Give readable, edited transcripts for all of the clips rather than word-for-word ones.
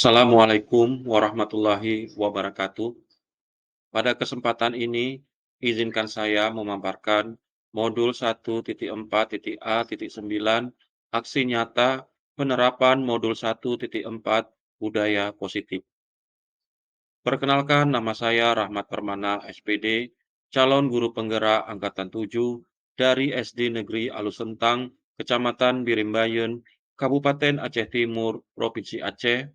Assalamualaikum warahmatullahi wabarakatuh. Pada kesempatan ini, izinkan saya memaparkan modul 1.4.A.9 aksi nyata penerapan modul 1.4 budaya positif. Perkenalkan, nama saya Rahmat Permana, SPD, calon guru penggerak Angkatan 7 dari SD Negeri Alusentang, Kecamatan Birimbayen, Kabupaten Aceh Timur, Provinsi Aceh,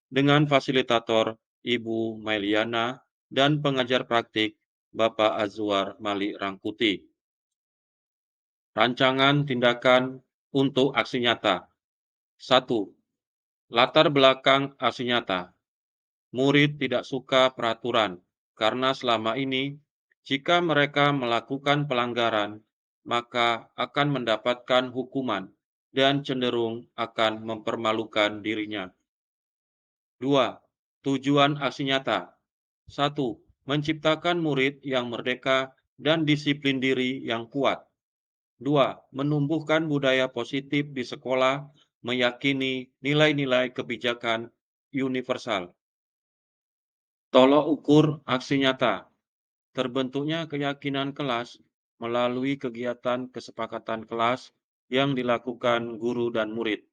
dengan fasilitator Ibu Mailiana dan pengajar praktik Bapak Azwar Mali Rangkuti. Rancangan tindakan untuk aksi nyata. 1. Latar belakang aksi nyata. Murid tidak suka peraturan karena selama ini jika mereka melakukan pelanggaran, maka akan mendapatkan hukuman dan cenderung akan mempermalukan dirinya. 2. Tujuan aksi nyata. 1. Menciptakan murid yang merdeka dan disiplin diri yang kuat. 2. Menumbuhkan budaya positif di sekolah, meyakini nilai-nilai kebijakan universal. Tolok ukur aksi nyata. Terbentuknya keyakinan kelas melalui kegiatan kesepakatan kelas yang dilakukan guru dan murid.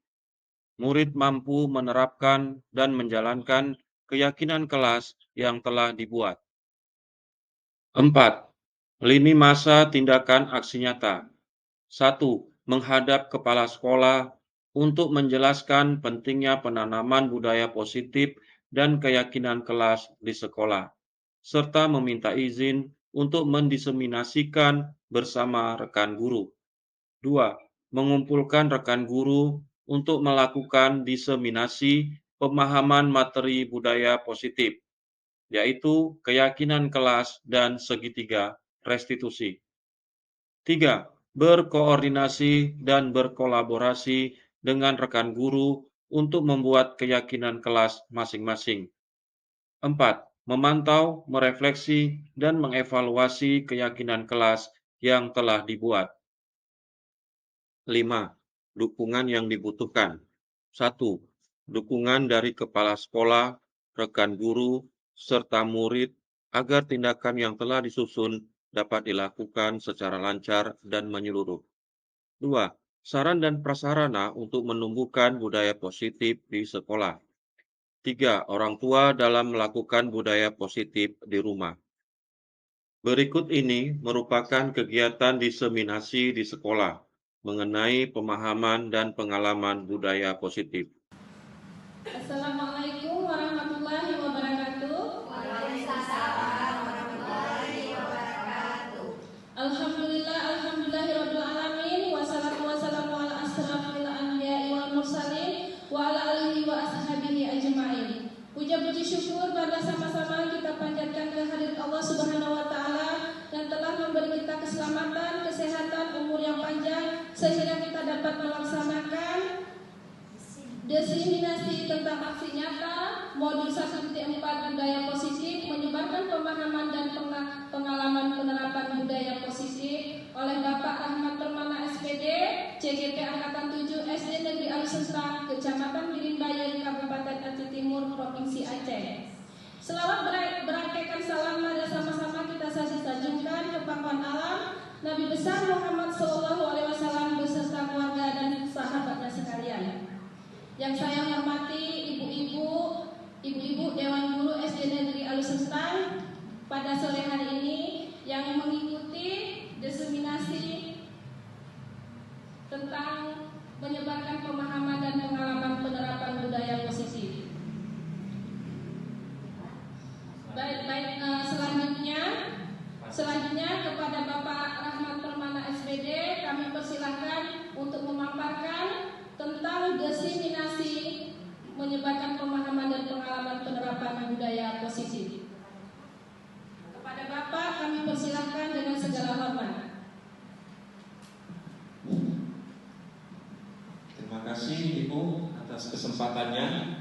Murid mampu menerapkan dan menjalankan keyakinan kelas yang telah dibuat. 4. Lini masa tindakan aksi nyata. 1. Menghadap kepala sekolah untuk menjelaskan pentingnya penanaman budaya positif dan keyakinan kelas di sekolah, serta meminta izin untuk mendiseminasikan bersama rekan guru. 2. Mengumpulkan rekan guru untuk melakukan diseminasi pemahaman materi budaya positif, yaitu keyakinan kelas dan segitiga restitusi. 3. Berkoordinasi dan berkolaborasi dengan rekan guru untuk membuat keyakinan kelas masing-masing. 4. Memantau, merefleksi, dan mengevaluasi keyakinan kelas yang telah dibuat. 5. Dukungan yang dibutuhkan. 1. Dukungan dari kepala sekolah, rekan guru, serta murid agar tindakan yang telah disusun dapat dilakukan secara lancar dan menyeluruh. 2. Saran dan prasarana untuk menumbuhkan budaya positif di sekolah. 3. Orang tua dalam melakukan budaya positif di rumah. Berikut ini merupakan kegiatan diseminasi di sekolah mengenai pemahaman dan pengalaman budaya positif. Assalamualaikum warahmatullahi wabarakatuh. Waalaikumsalam warahmatullahi wabarakatuh. Alhamdulillahirabbil alamin, wassalatu wassalamu ala asrofil anbiya'i wal mursalin wa ala alihi wa ashabihi ajmain. Puja puji syukur bersama-sama kita panjatkan kehadirat Allah Subhanahu wa taala yang telah memberi kita keselamatan, kesehatan, umur yang panjang sehingga kita dapat melaksanakan diseminasi tentang aksi nyata modul 1.4 budaya positif, menyebarkan pemahaman dan pengalaman penerapan budaya positif oleh Bapak Rahmat Permana, SPD, CGP Angkatan 7 SD Negeri Alusentang, Kecamatan Birimbayen, Kabupaten Aceh Timur, Provinsi Aceh. Selamat berangkaikan salam, mari sama-sama kita sajikan ke pangkuan alam Nabi besar Muhammad SAW beserta keluarga dan sahabatnya sekalian. Yang saya hormati ibu-ibu Dewan Guru SD Negeri Alusentang pada sore hari ini yang mengikuti diseminasi tentang menyebarkan pemahaman dan pengalaman penerapan budaya positif. Selanjutnya kepada Bapak Rahmat Permana SPD kami persilahkan untuk memaparkan tentang diseminasi menyebarkan pemahaman dan pengalaman penerapan budaya positif. Kepada Bapak kami persilahkan dengan segala hormat. Terima kasih Ibu atas kesempatannya.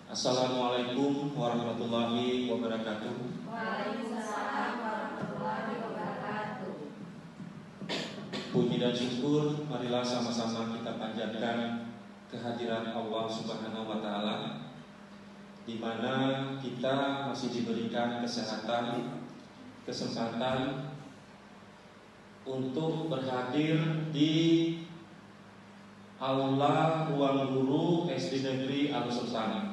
Assalamualaikum warahmatullahi wabarakatuh. Waalaikumsalam warahmatullahi wabarakatuh. Puji dan syukur marilah sama-sama kita panjatkan kehadiran Allah Subhanahu wa taala di mana kita masih diberikan kesempatan untuk berhadir di Aula Ruang Guru SD Negeri Al-Sultan.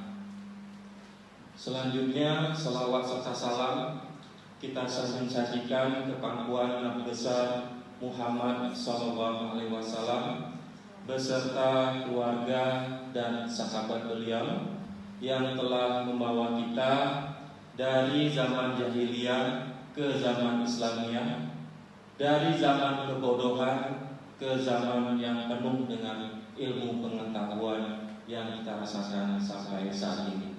Selanjutnya, selawat serta salam kita sajikan ke pangkuan Nabi besar Muhammad SAW beserta keluarga dan sahabat beliau yang telah membawa kita dari zaman jahiliyah ke zaman Islamiyah, dari zaman kebodohan ke zaman yang penuh dengan ilmu pengetahuan yang kita rasakan sampai saat ini.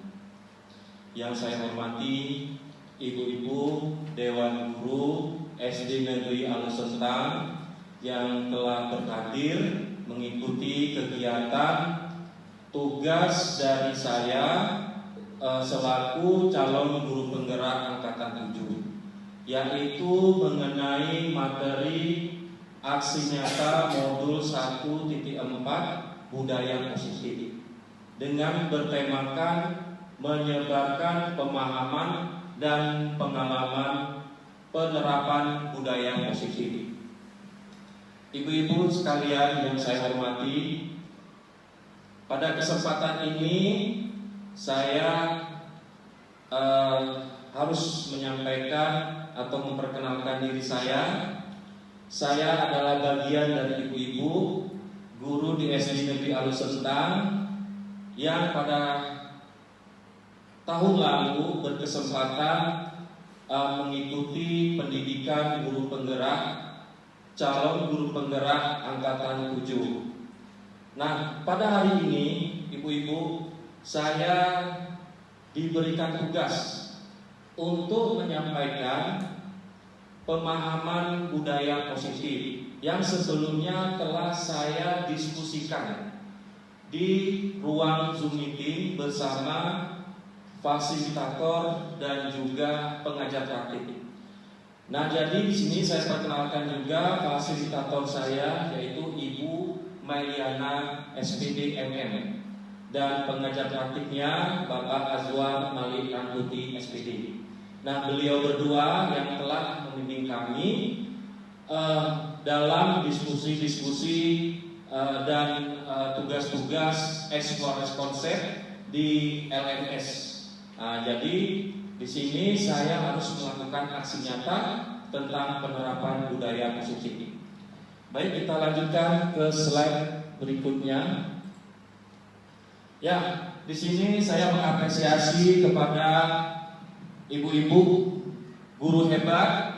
Yang saya hormati ibu-ibu Dewan Guru SD Negeri Al-Sultan yang telah berhadir mengikuti kegiatan tugas dari saya selaku calon guru penggerak angkatan 7, yaitu mengenai materi aksi nyata modul 1.4 budaya positif dengan bertemakan menyebarkan pemahaman dan pengalaman penerapan budaya positif. Ibu-ibu sekalian yang saya hormati, pada kesempatan ini saya harus menyampaikan atau memperkenalkan diri saya. Saya adalah bagian dari ibu-ibu guru di SD Negeri Al-Sultan yang pada tahun lalu berkesempatan mengikuti pendidikan guru penggerak, calon guru penggerak angkatan 7. Nah, pada hari ini ibu-ibu, saya diberikan tugas untuk menyampaikan pemahaman budaya positif yang sebelumnya telah saya diskusikan di ruang Zoom meeting bersama fasilitator dan juga pengajar praktik. Nah, jadi di sini saya perkenalkan juga fasilitator saya, yaitu Ibu Mailiana SPD MM, dan pengajar praktiknya Bapak Azwar Malik Rangkuti SPD. Nah, beliau berdua yang telah membimbing kami dalam diskusi-diskusi dan tugas-tugas eksplorasi konsep di LMS. Jadi di sini saya harus melakukan aksi nyata tentang penerapan budaya positif. Baik, kita lanjutkan ke slide berikutnya. Ya, di sini saya mengapresiasi kepada ibu-ibu guru hebat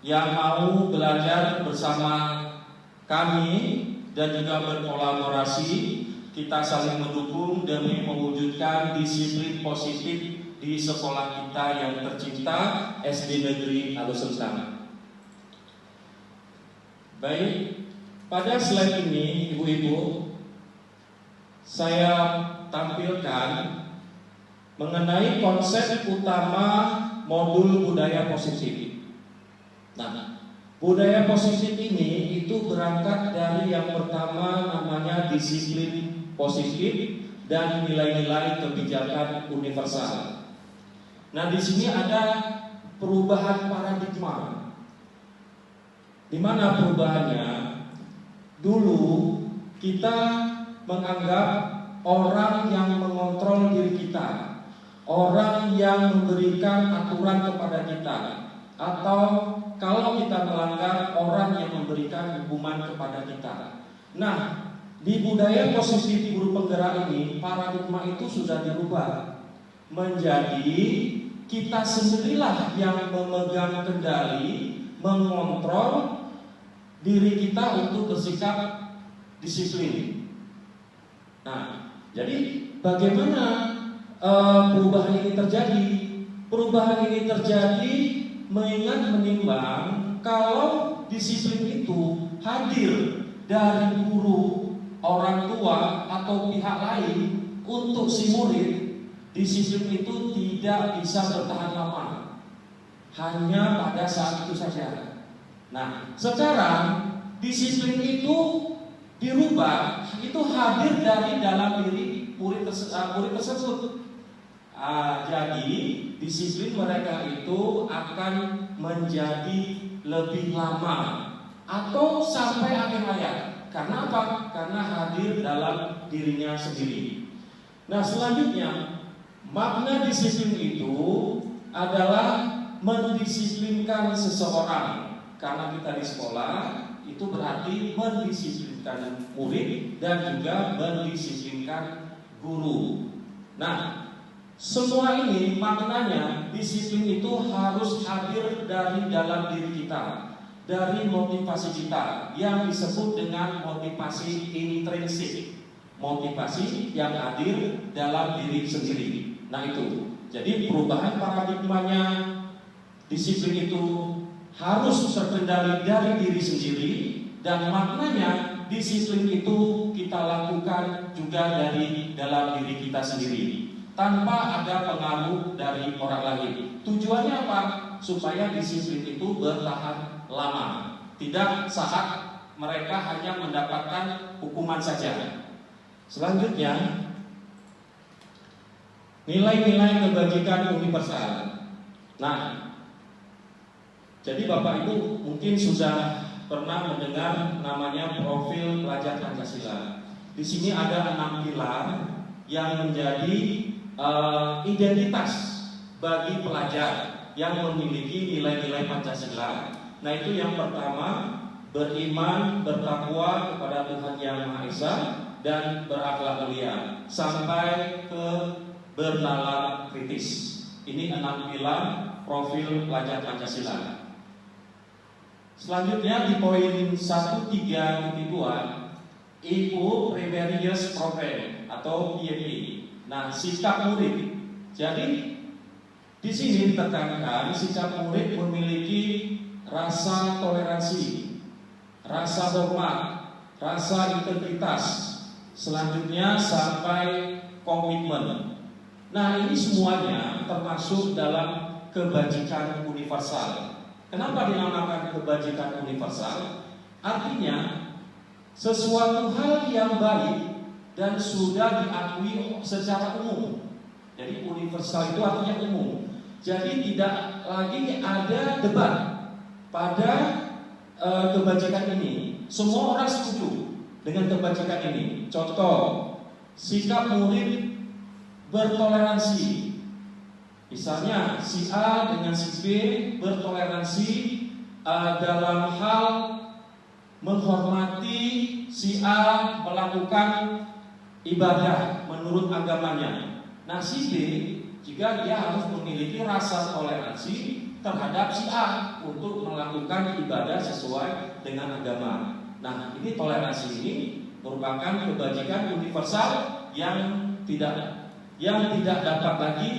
yang mau belajar bersama kami dan juga berkolaborasi. Kita saling mendukung demi mewujudkan disiplin positif di sekolah kita yang tercinta, SD Negeri Al-Sultan. Baik, pada slide ini ibu-ibu saya tampilkan mengenai konsep utama modul budaya positif. Nah, budaya positif ini itu berangkat dari yang pertama namanya disiplin positif dan nilai-nilai kebijakan universal. Nah, di sini ada perubahan paradigma. Di mana perubahannya? Dulu kita menganggap orang yang mengontrol diri kita, orang yang memberikan aturan kepada kita, atau kalau kita melanggar, orang yang memberikan hukuman kepada kita. Nah, di budaya positif guru penggerak ini, paradigma itu sudah dirubah menjadi kita sendirilah yang memegang kendali, mengontrol diri kita untuk bersikap disiplin. Nah, jadi bagaimana perubahan ini terjadi? Perubahan ini terjadi mengingat menimbang kalau disiplin itu hadir dari guru, orang tua atau pihak lain untuk si murid, disiplin itu tidak bisa bertahan lama, hanya pada saat itu saja. Nah, sekarang disiplin itu dirubah, itu hadir dari dalam diri murid tersebut. Jadi disiplin mereka itu akan menjadi lebih lama atau sampai akhir hayat. Karena apa? Karena hadir dalam dirinya sendiri. Nah, selanjutnya makna disiplin itu adalah mendisiplinkan seseorang. Karena kita di sekolah itu berarti mendisiplinkan murid dan juga mendisiplinkan guru. Nah, semua ini maknanya disiplin itu harus hadir dari dalam diri kita, dari motivasi kita yang disebut dengan motivasi intrinsik, motivasi yang hadir dalam diri sendiri. Nah itu, jadi perubahan paradigmanya disiplin itu harus terkendali dari diri sendiri, dan maknanya disiplin itu kita lakukan juga dari dalam diri kita sendiri tanpa ada pengaruh dari orang lain. Tujuannya apa? Supaya disiplin itu bertahan lama, tidak saat mereka hanya mendapatkan hukuman saja. Selanjutnya, nilai-nilai kebajikan universal. Nah, jadi Bapak Ibu mungkin sudah pernah mendengar namanya profil pelajar Pancasila. Di sini ada 6 pilar yang menjadi identitas bagi pelajar yang memiliki nilai-nilai Pancasila. Nah, itu yang pertama, beriman, bertakwa kepada Tuhan Yang Maha Esa dan berakhlak mulia, sampai ke bernalar kritis. Ini 6 pilar profil pelajar Pancasila. Selanjutnya di poin 1.3.2, IPU Previous Program atau PMP. Nah, sikap murid. Jadi di sini ditekankan sikap murid memiliki rasa toleransi, rasa hormat, rasa integritas. Selanjutnya sampai komitmen. Nah, ini semuanya termasuk dalam kebajikan universal. Kenapa dinamakan kebajikan universal? Artinya sesuatu hal yang baik dan sudah diakui secara umum. Jadi universal itu artinya umum. Jadi tidak lagi ada debat pada kebajikan ini. Semua orang setuju dengan kebajikan ini. Contoh, sikap murid bertoleransi. Misalnya si A dengan si B bertoleransi dalam hal menghormati si A melakukan ibadah menurut agamanya. Nah, si B juga dia harus memiliki rasa toleransi terhadap si A untuk melakukan ibadah sesuai dengan agama. Nah, ini toleransi ini merupakan kebajikan universal yang tidak dapat lagi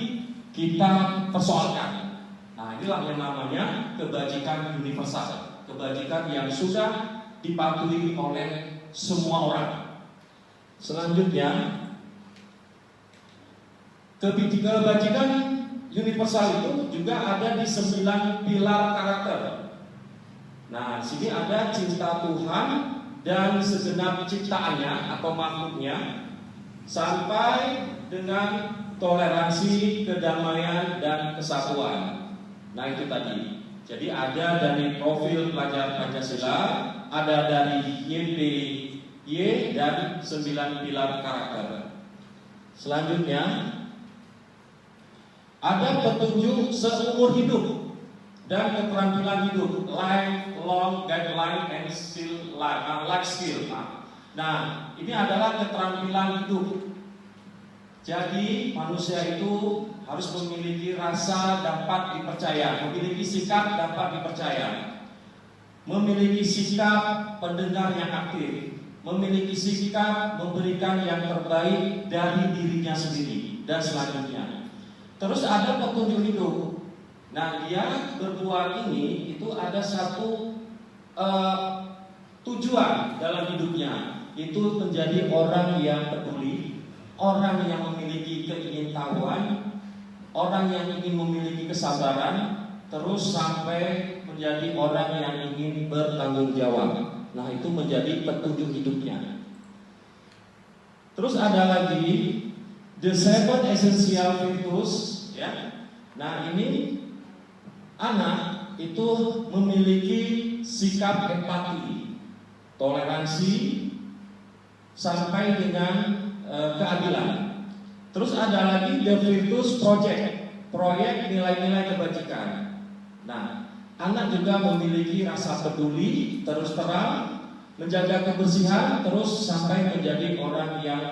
kita persoalkan. Nah, inilah yang namanya kebajikan universal, kebajikan yang sudah dipatuhi oleh semua orang. Selanjutnya, kebajikan universal itu juga ada di 9 pilar karakter. Nah, sini ada cinta Tuhan dan segenap ciptaannya atau makhluknya, sampai dengan toleransi, kedamaian, dan kesatuan. Nah, itu tadi. Jadi ada dari profil pelajar Pancasila, ada dari YPY dan 9 pilar karakter. Selanjutnya, ada petunjuk seumur hidup dan keterampilan hidup, lifelong guideline and skill life skill. Nah, ini adalah keterampilan hidup. Jadi manusia itu harus memiliki rasa dapat dipercaya, memiliki sikap dapat dipercaya, memiliki sikap pendengar yang aktif, memiliki sikap memberikan yang terbaik dari dirinya sendiri, dan selanjutnya. Terus ada petunjuk hidup. Nah, dia berdua ini itu ada satu tujuan dalam hidupnya, itu menjadi orang yang peduli, orang yang memiliki keingintahuan, orang yang ingin memiliki kesabaran, terus sampai menjadi orang yang ingin bertanggung jawab. Nah, itu menjadi petunjuk hidupnya. Terus ada lagi The Seven Essential Virtues, ya. Nah, ini anak itu memiliki sikap empati, toleransi, sampai dengan keadilan. Terus ada lagi The Virtues Project, proyek nilai-nilai kebajikan. Nah, anak juga memiliki rasa peduli, terus terang, menjaga kebersihan, terus sampai menjadi orang yang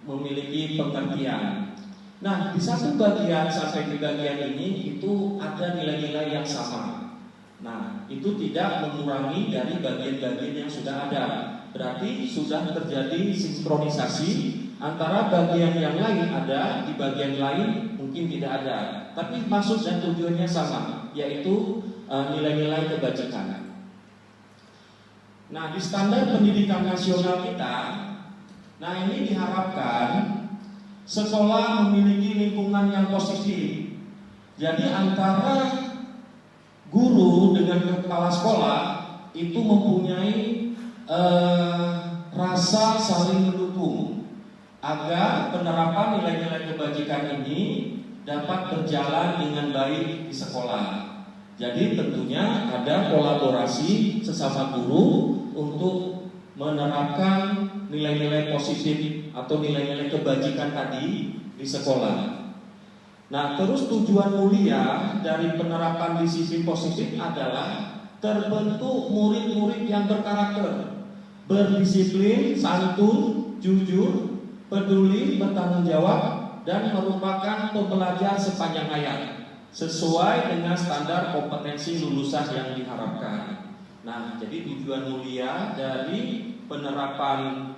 memiliki pengertian. Nah, di satu bagian sampai di bagian ini itu ada nilai-nilai yang sama. Nah, itu tidak mengurangi dari bagian-bagian yang sudah ada. Berarti sudah terjadi sinkronisasi antara bagian yang lain ada, di bagian lain mungkin tidak ada. Tapi maksud dan tujuannya sama, yaitu nilai-nilai kebajikan. Nah, di standar pendidikan nasional kita, nah ini diharapkan sekolah memiliki lingkungan yang positif. Jadi antara guru dengan kepala sekolah itu mempunyai rasa saling mendukung agar penerapan nilai-nilai kebajikan ini dapat berjalan dengan baik di sekolah. Jadi tentunya ada kolaborasi sesama guru untuk menerapkan nilai-nilai positif atau nilai-nilai kebajikan tadi di sekolah. Nah, terus tujuan mulia dari penerapan disiplin positif adalah terbentuk murid-murid yang berkarakter, berdisiplin, santun, jujur, peduli, bertanggung jawab, dan merupakan pembelajar sepanjang hayat sesuai dengan standar kompetensi lulusan yang diharapkan. Nah, jadi tujuan mulia dari penerapan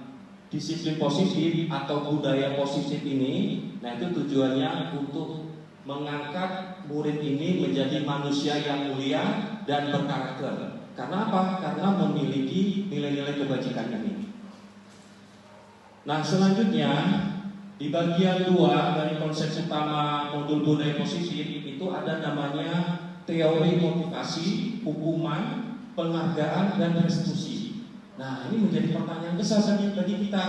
disiplin positif atau budaya positif ini, nah itu tujuannya untuk mengangkat murid ini menjadi manusia yang mulia dan berkarakter. Karena apa? Karena memiliki nilai-nilai kebajikan ini. Nah, selanjutnya di bagian 2 dari konsep utama modul budaya positif itu ada namanya teori motivasi, hukuman, penghargaan, dan restitusi. Nah, ini menjadi pertanyaan besar bagi kita.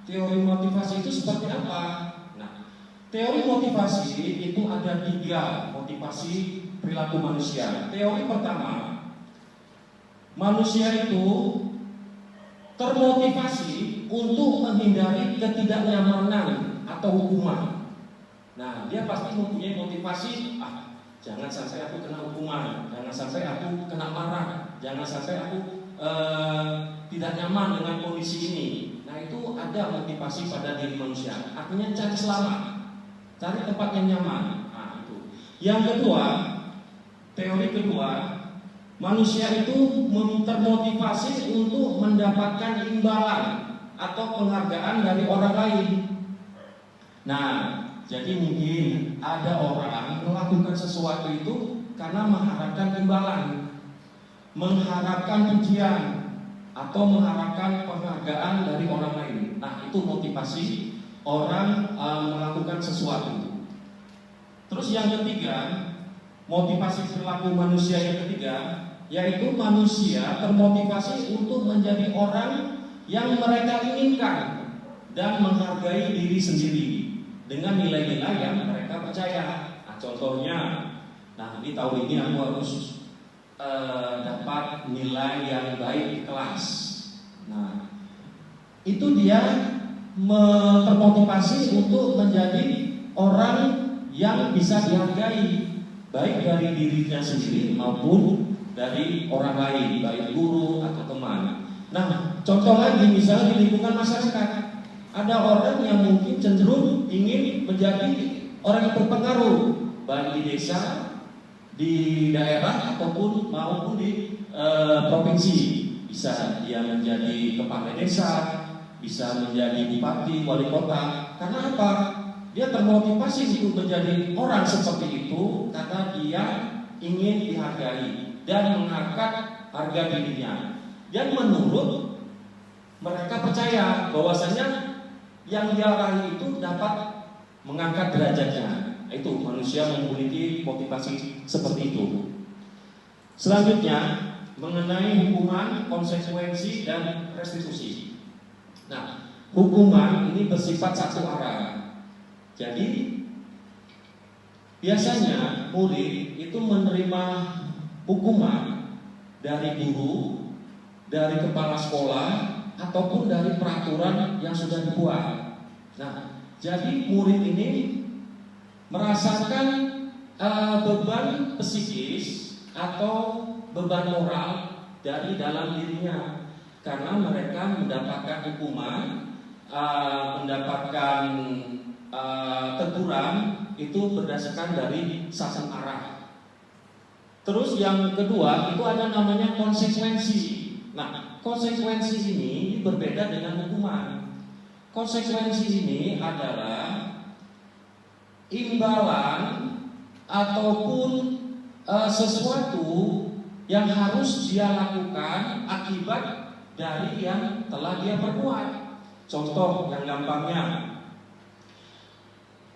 Teori motivasi itu seperti apa? Nah, teori motivasi itu ada 3 motivasi perilaku manusia. Teori pertama, manusia itu termotivasi untuk menghindari ketidaknyamanan atau hukuman. Nah, dia pasti mempunyai motivasi, jangan sampai aku kena hukuman, jangan sampai aku kena marah, jangan sampai aku tidak nyaman dengan kondisi ini. Nah, itu ada motivasi pada diri manusia. Artinya cari selamat, cari tempat yang nyaman. Nah, itu. Yang kedua, teori kedua, manusia itu termotivasi untuk mendapatkan imbalan atau penghargaan dari orang lain. Nah, jadi mungkin ada orang melakukan sesuatu itu karena mengharapkan imbalan, mengharapkan pujian, atau mengharapkan penghargaan dari orang lain. Nah, itu motivasi orang melakukan sesuatu. Terus yang ketiga, motivasi perilaku manusia yang ketiga, yaitu manusia termotivasi untuk menjadi orang yang mereka inginkan dan menghargai diri sendiri dengan nilai-nilai yang mereka percaya. Nah, contohnya, di tahun ini aku harus dapat nilai yang baik di kelas. Nah, itu dia termotivasi untuk menjadi orang yang bisa dihargai, baik dari dirinya sendiri maupun dari orang lain, baik guru atau teman. Nah, contoh lagi misalnya di lingkungan masyarakat, ada orang yang mungkin cenderung ingin menjadi orang yang berpengaruh, baik di desa, di daerah ataupun maupun di provinsi. Bisa dia menjadi kepala desa, bisa menjadi bupati, wali kota. Karena apa? Dia termotivasi untuk menjadi orang seperti itu karena dia ingin dihargai dan mengangkat harga dirinya. Dan menurut mereka percaya bahwasanya yang dia raih itu dapat mengangkat derajatnya. Itu manusia memiliki motivasi seperti itu. Selanjutnya mengenai hukuman, konsekuensi, dan restitusi. Nah, hukuman ini bersifat satu arah. Jadi biasanya murid itu menerima hukuman dari guru, dari kepala sekolah, ataupun dari peraturan yang sudah dibuat. Nah, jadi murid ini merasakan beban psikis atau beban moral dari dalam dirinya, karena mereka mendapatkan hukuman, mendapatkan teguran itu berdasarkan dari satu arah. Terus yang kedua itu ada namanya konsekuensi. Nah, konsekuensi ini berbeda dengan hukuman. Konsekuensi ini adalah imbalan ataupun sesuatu yang harus dia lakukan akibat dari yang telah dia perbuat. Contoh yang gampangnya,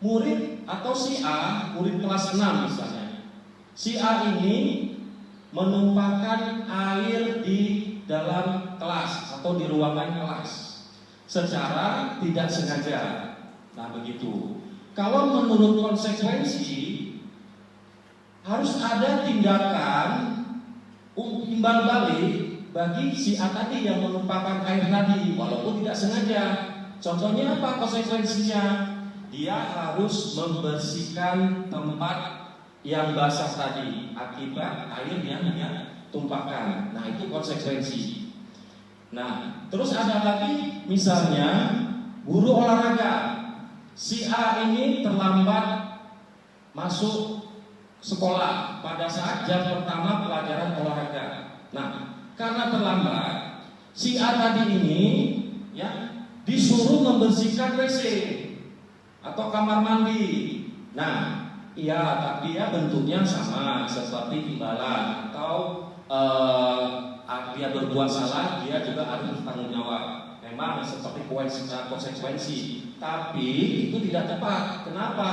murid atau si A, murid kelas 6 misalnya. Si A ini menumpahkan air di dalam kelas atau di ruangan kelas secara tidak sengaja. Nah, begitu. Kalau menurut konsekuensi harus ada tindakan imbal balik bagi si A tadi yang menumpahkan air tadi walaupun tidak sengaja. Contohnya apa konsekuensinya? Dia harus membersihkan tempat yang basah tadi akibat air yang dia tumpahkan. Nah, itu konsekuensi. Nah, terus ada lagi misalnya guru olahraga. Si A ini terlambat masuk sekolah pada saat jam pertama pelajaran olahraga. Nah, karena terlambat, si A tadi ini ya disuruh membersihkan WC atau kamar mandi. Nah, iya, tapi ya bentuknya sama seperti imbalan atau dia berbuat salah, dia juga harus bertanggung jawab. Memang seperti konsekuensi, tapi itu tidak tepat. Kenapa?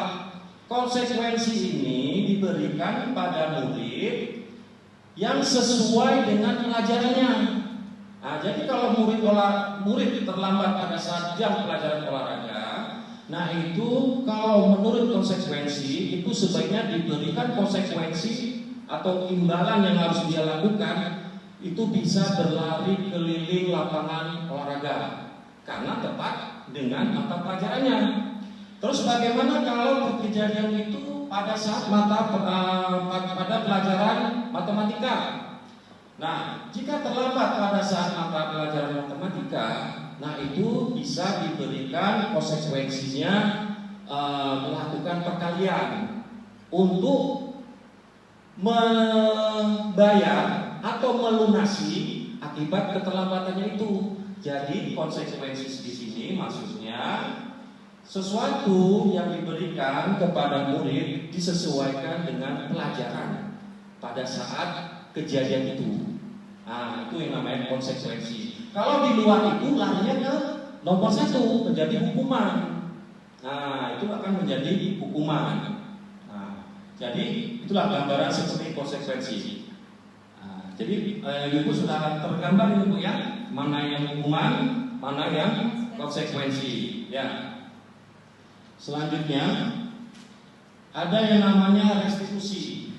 Konsekuensi ini diberikan pada murid yang sesuai dengan pelajarannya. Nah, jadi kalau murid terlambat pada saat jam pelajaran olahraga, nah itu kalau menurut konsekuensi itu sebaiknya diberikan konsekuensi atau imbalan yang harus dia lakukan itu bisa berlari keliling lapangan olahraga karena tepat dengan mata pelajarannya. Terus bagaimana kalau kejadian itu pada saat pada pelajaran matematika? Nah, jika terlambat pada saat mata pelajaran matematika, nah itu bisa diberikan konsekuensinya melakukan perkalian untuk membayar atau melunasi akibat keterlambatannya itu. Jadi konsekuensi di sini maksudnya sesuatu yang diberikan kepada murid disesuaikan dengan pelajaran pada saat kejadian itu. Nah, itu yang namanya konsekuensi. Kalau di luar itu larinya ke nomor 1 menjadi hukuman. Nah, itu akan menjadi hukuman. Nah, jadi itulah gambaran seperti konsekuensi. Nah, jadi Ibu sudah tergambar ini Bu ya, mana yang hukuman, mana yang konsekuensi. Ya. Selanjutnya ada yang namanya restitusi.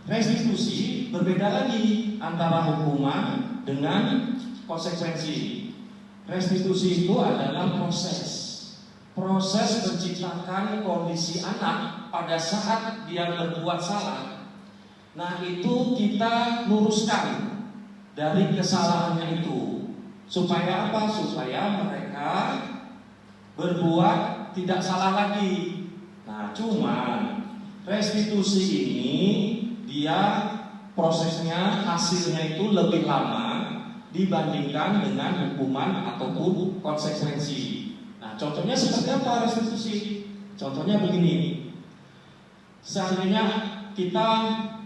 Restitusi berbeda lagi antara hukuman dengan konsekuensi. Restitusi itu adalah proses menciptakan kondisi anak pada saat dia berbuat salah. Nah, itu kita luruskan dari kesalahannya itu. Supaya apa? Supaya mereka berbuat tidak salah lagi. Nah, cuman restitusi ini dia prosesnya, hasilnya itu lebih lama dibandingkan dengan hukuman ataupun konsekuensi. Nah, contohnya seperti apa restitusi? Contohnya begini. Seandainya kita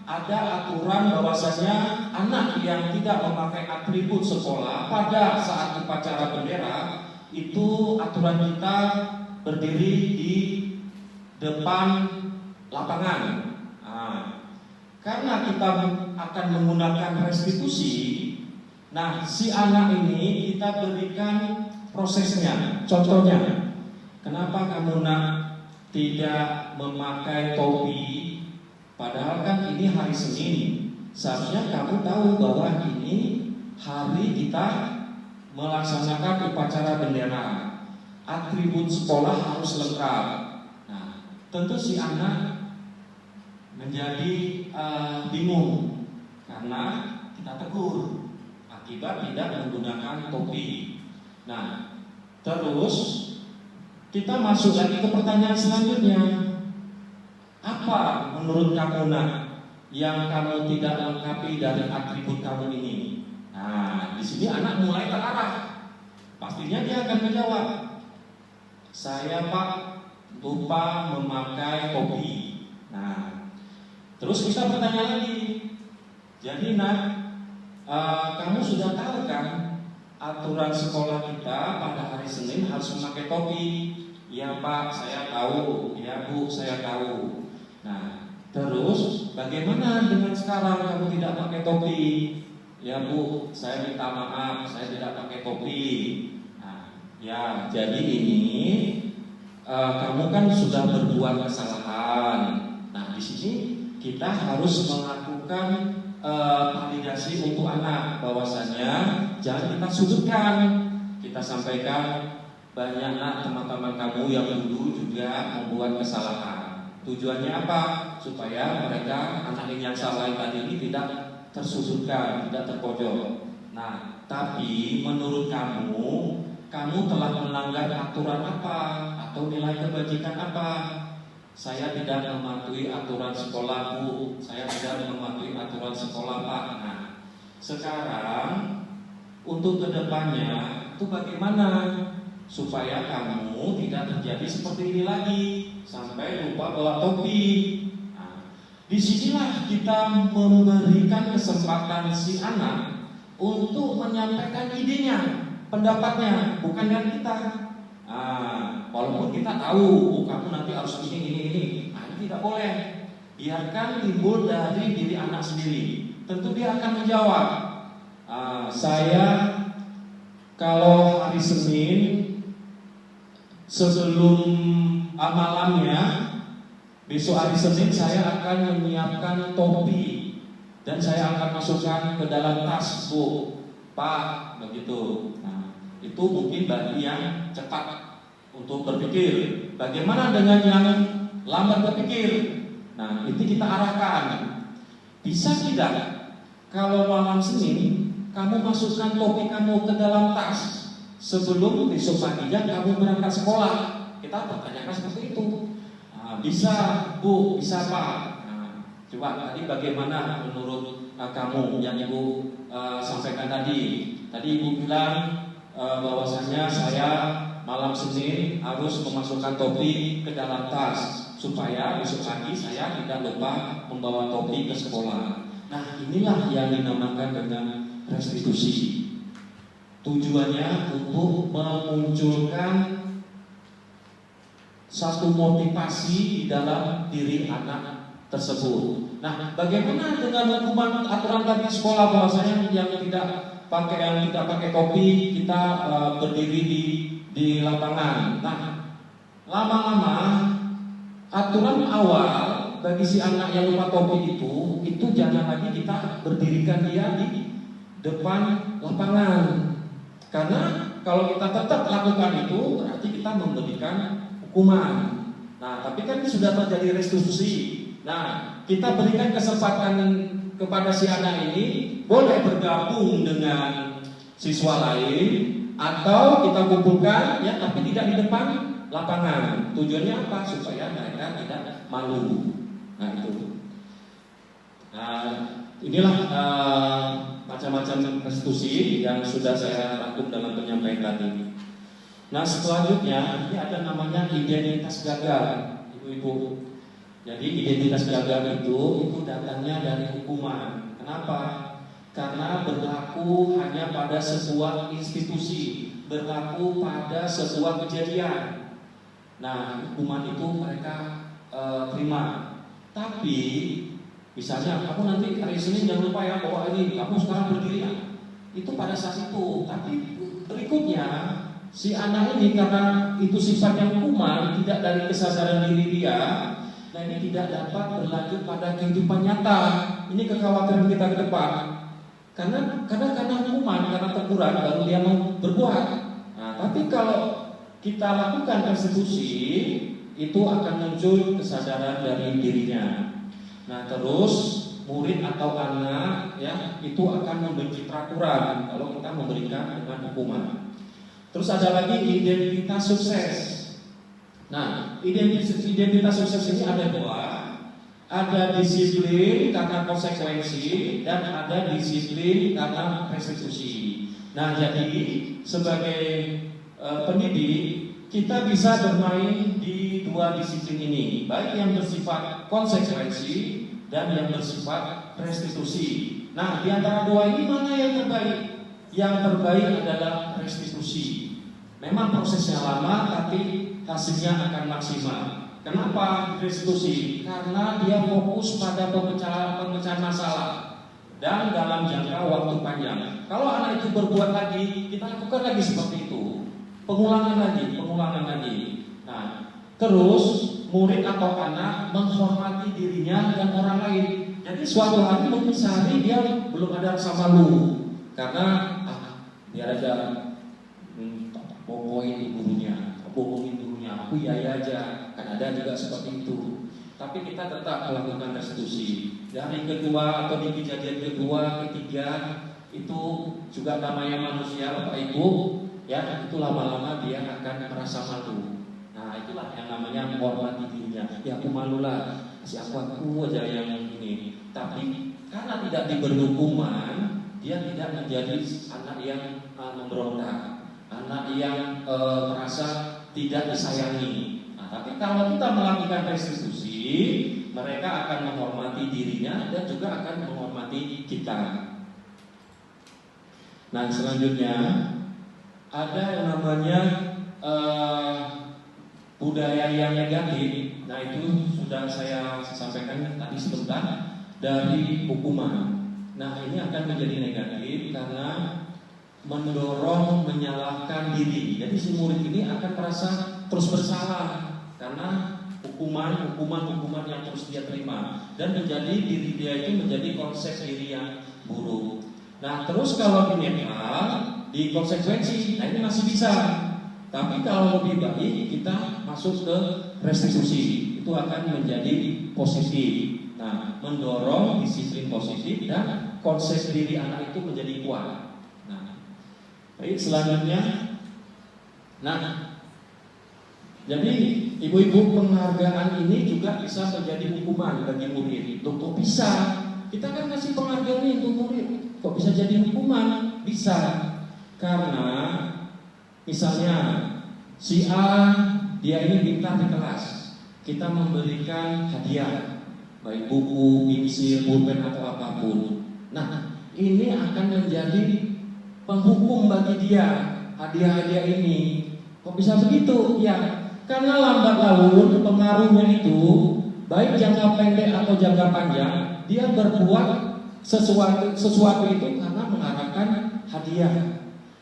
ada aturan bahwasanya anak yang tidak memakai atribut sekolah pada saat upacara bendera, itu aturan kita berdiri di depan lapangan. Nah, karena kita akan menggunakan restitusi, nah si anak ini kita berikan prosesnya. Contohnya, kenapa kamu nak tidak memakai topi? Padahal kan ini hari Senin. Seharusnya kamu tahu bahwa ini hari kita melaksanakan upacara bendera. Atribut sekolah harus lengkap. Nah, tentu si anak menjadi bingung karena kita tegur akibat tidak menggunakan topi. Nah, terus kita masuk lagi ke pertanyaan selanjutnya. Apa menurut kamu nak yang kamu tidak lengkapi dari atribut kamu ini? Nah, di sini anak mulai terarah. Pastinya dia akan menjawab, saya Pak lupa memakai topi. Nah, terus kita bertanya lagi. Jadi nak, kamu sudah tahu kan aturan sekolah kita pada hari Senin harus memakai topi? Ya Pak, saya tahu. Ya Bu, saya tahu. Nah, terus bagaimana dengan sekarang kamu tidak pakai topi? Ya Bu, saya minta maaf, saya tidak pakai topi. Nah, ya jadi ini kamu kan sudah berbuat kesalahan. Nah, di sini kita harus melakukan validasi untuk anak, bahwasanya jangan kita sudutkan. Kita sampaikan, banyak nak teman-teman kamu yang dulu juga membuat kesalahan. Tujuannya apa? Supaya mereka anak yang salah tadi ini tidak tersudutkan, tidak terpojok. Nah, tapi menurut kamu telah melanggar aturan apa atau nilai kebajikan apa? Saya tidak mematuhi aturan sekolah Bu, saya tidak mematuhi aturan sekolah Pak. Nah, sekarang untuk kedepannya itu bagaimana supaya kamu tidak terjadi seperti ini lagi sampai lupa bawa topi. Nah, disinilah kita memberikan kesempatan si anak untuk menyampaikan idenya, pendapatnya, bukan dari kita. Walaupun kita tahu, kamu nanti harus ini. Nah, ini tidak boleh. Biarkan timbul dari diri anak sendiri. Tentu dia akan menjawab. Saya kalau hari Senin sebelum malamnya, besok hari Senin saya akan menyiapkan topi dan saya akan masukkan ke dalam tas Bu, Pak, begitu. Nah, itu mungkin bagi yang cepat untuk berpikir. Bagaimana dengan yang lambat berpikir? Nah, itu kita arahkan. Bisa tidak kalau malam Senin kamu masukkan topi kamu ke dalam tas sebelum besok paginya kamu berangkat sekolah? Kita pertanyakan seperti itu. Nah, bisa Bu, bisa Pak. Nah, coba tadi bagaimana menurut kamu yang Ibu sampaikan tadi? Tadi Ibu bilang bahwasanya saya malam Senin harus memasukkan topi ke dalam tas supaya besok pagi saya tidak lupa membawa topi ke sekolah. Nah, inilah yang dinamakan dengan restitusi. Tujuannya untuk memunculkan satu motivasi di dalam diri anak tersebut. Nah, bagaimana dengan hukuman aturan tadi sekolah bahwasanya yang tidak pakai topi kita berdiri di lapangan. Nah, lama-lama aturan awal bagi si anak yang lupa topi itu jangan lagi kita berdirikan dia di depan lapangan. Karena kalau kita tetap lakukan itu berarti kita memberikan hukuman. Nah, tapi kan sudah terjadi restitusi. Nah, kita berikan kesempatan kepada si anak ini boleh bergabung dengan siswa lain atau kita kumpulkan ya, tapi tidak di depan lapangan. Tujuannya apa? Supaya mereka tidak malu. Nah, itu. Nah, inilah macam-macam restitusi yang sudah saya rangkum dalam penyampaian tadi. Nah, selanjutnya ini ada namanya identitas gagal, ibu-ibu. Jadi identitas gagal itu datangnya dari hukuman. Kenapa? Karena berlaku hanya pada sebuah institusi, berlaku pada sebuah kejadian. Nah, hukuman itu mereka terima. Tapi misalnya kamu nanti hari Senin jangan lupa ya bahwa ini kamu sekarang berdiri ya. Itu pada saat itu. Tapi berikutnya si anak ini karena itu sifatnya hukuman, tidak dari kesadaran diri dia, nah ini tidak dapat berlanjut pada kehidupan nyata. Ini kekhawatiran kita ke depan. Karena hukuman, karena teguran baru dia mau berbuat. Nah, tapi kalau kita lakukan restitusi, itu akan muncul kesadaran dari dirinya. Nah, terus murid atau anak ya itu akan membenci peraturan kalau kita memberikan dengan hukuman. Terus ada lagi identitas sukses. Nah, identitas sukses ini ada dua. Ada disiplin karena konsekuensi dan ada disiplin karena restitusi. Nah, jadi sebagai pendidik kita bisa bermain di dua disiplin ini, baik yang bersifat konsekuensi dan yang bersifat restitusi. Nah, di antara dua ini mana yang terbaik? Yang terbaik adalah restitusi. Memang prosesnya lama, tapi hasilnya akan maksimal. Kenapa restitusi? Karena dia fokus pada pemecahan masalah dan dalam jangka waktu panjang. Kalau anak itu berbuat lagi, kita lakukan lagi seperti itu, pengulangan lagi. Nah, terus murid atau anak menghormati dirinya dan orang lain. Jadi suatu hari mungkin sehari dia belum ada rasa malu karena biar aja bohongin gurunya, aku iya aja. Kan ada juga seperti itu. Tapi kita tetap melakukan restitusi. Dari kedua atau di kejadian kedua, ketiga itu juga namanya manusia, Bapak Ibu, ya itu lama-lama dia akan merasa malu. Nah, itulah yang namanya menghormati dirinya. Ya aku malu lah, si aku aja yang ini. Tapi karena tidak diberi hukuman, dia tidak menjadi anak yang memberontak, anak yang merasa tidak disayangi. Nah, tapi kalau kita melakukan restitusi, mereka akan menghormati dirinya dan juga akan menghormati kita. Nah, selanjutnya ada yang namanya budaya yang negatif. Nah, itu sudah saya sampaikan tadi sebentar dari hukuman. Nah, ini akan menjadi negatif karena mendorong menyalahkan diri. Jadi si murid ini akan merasa terus bersalah karena hukuman yang terus dia terima dan menjadi diri dia itu menjadi konsep diri yang buruk. Nah, terus kalau dinetral di konsekuensi, nah ini masih bisa. Tapi kalau lebih baik kita masuk ke restitusi, itu akan menjadi positif. Nah, mendorong disiplin positif dan konsep diri anak itu menjadi kuat. Nah, baik selanjutnya. Nah, jadi ibu-ibu penghargaan ini juga bisa menjadi hukuman bagi murid. Loh, kok bisa? Kita kan kasih penghargaan ini untuk murid. Kok bisa jadi hukuman? Bisa. Karena misalnya si A dia ini pintar di kelas, kita memberikan hadiah, baik buku, pensil, pulpen atau apapun. Nah, ini akan menjadi penghukum bagi dia hadiah-hadiah ini. Kok bisa begitu? Ya, karena lambat laun pengaruhnya itu baik jangka pendek atau jangka panjang, dia berbuat sesuatu itu karena mengharapkan hadiah.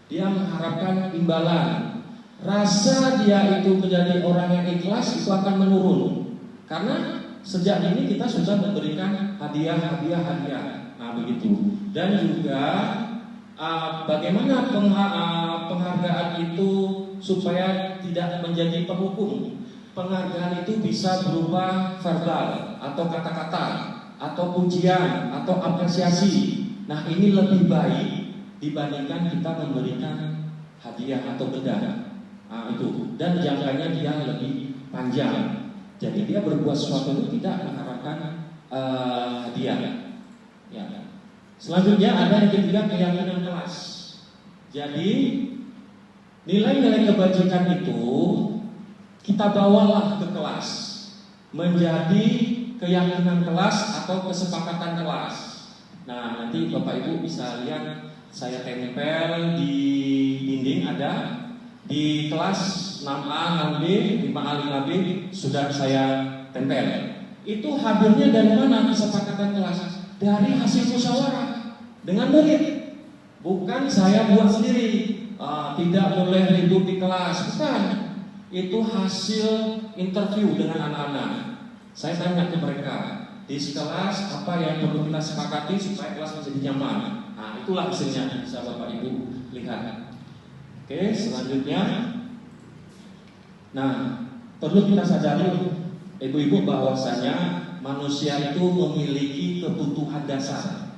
Dia mengharapkan imbalan. Rasa dia itu menjadi orang yang ikhlas itu akan menurun. Karena sejak ini kita sudah memberikan hadiah. Nah, begitu. Dan juga bagaimana penghargaan itu supaya tidak menjadi penghukum. Penghargaan itu bisa berupa verbal atau kata-kata atau pujian atau apresiasi. Nah, ini lebih baik dibandingkan kita memberikan hadiah atau benda. Nah, itu. Dan jangkanya dia lebih panjang. Jadi dia berbuat sesuatu itu tidak mengharapkan hadiah. Ya. Selanjutnya ada yang ketiga, keyakinan kelas. Jadi nilai-nilai kebajikan itu kita bawalah ke kelas menjadi keyakinan kelas atau kesepakatan kelas. Nah, nanti Bapak Ibu bisa lihat saya tempel di dinding ada di kelas 6A, 6B, 5A, 5B sudah saya tempel. Itu hadirnya dari mana kesepakatan kelas? Dari hasil musyawarah dengan murid. Bukan saya buat sendiri. tidak boleh ribut di kelas. Bukan. Itu hasil interview dengan anak-anak. Saya tanya ke mereka, di kelas apa yang perlu kita sepakati supaya kelas menjadi nyaman. Nah, itulah hasilnya, bisa Bapak Ibu lihat. Oke, selanjutnya. Nah, perlu kita sadari Ibu-ibu bahwasanya manusia itu memiliki kebutuhan dasar.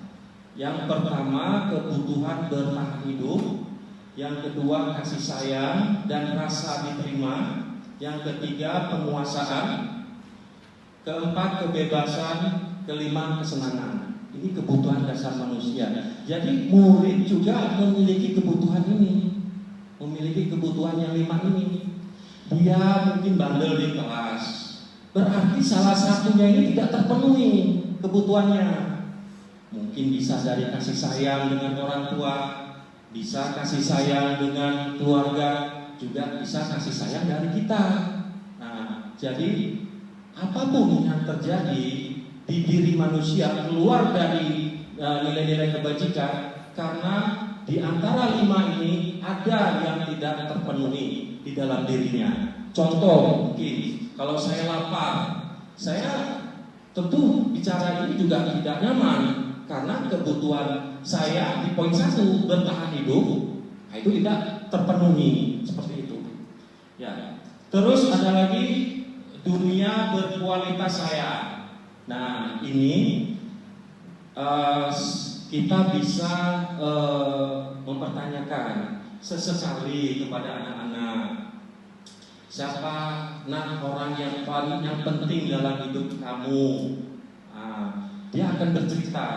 Yang pertama, kebutuhan bertahan hidup. Yang kedua, kasih sayang dan rasa diterima. Yang ketiga, penguasaan. Keempat, kebebasan. Kelima, kesenangan. Ini kebutuhan dasar manusia. Jadi murid juga memiliki kebutuhan ini, memiliki kebutuhan yang 5 ini. Dia mungkin bandel di kelas, berarti salah satunya ini tidak terpenuhi kebutuhannya. Mungkin bisa dari kasih sayang dengan orang tua, bisa kasih sayang dengan keluarga, juga bisa kasih sayang dari kita. Nah, jadi apapun yang terjadi di diri manusia keluar dari nilai-nilai kebajikan, karena di antara 5 ini ada yang tidak terpenuhi di dalam dirinya. Contoh, mungkin kalau saya lapar, saya tentu bicara ini juga tidak nyaman karena kebutuhan saya di poin 1 bertahan hidup, nah itu tidak terpenuhi seperti itu. Ya. Terus ada lagi dunia berkualitas saya. Nah, ini kita bisa mempertanyakan sesekali kepada anak-anak, siapa orang yang paling penting dalam hidup kamu. Nah, dia akan bercerita,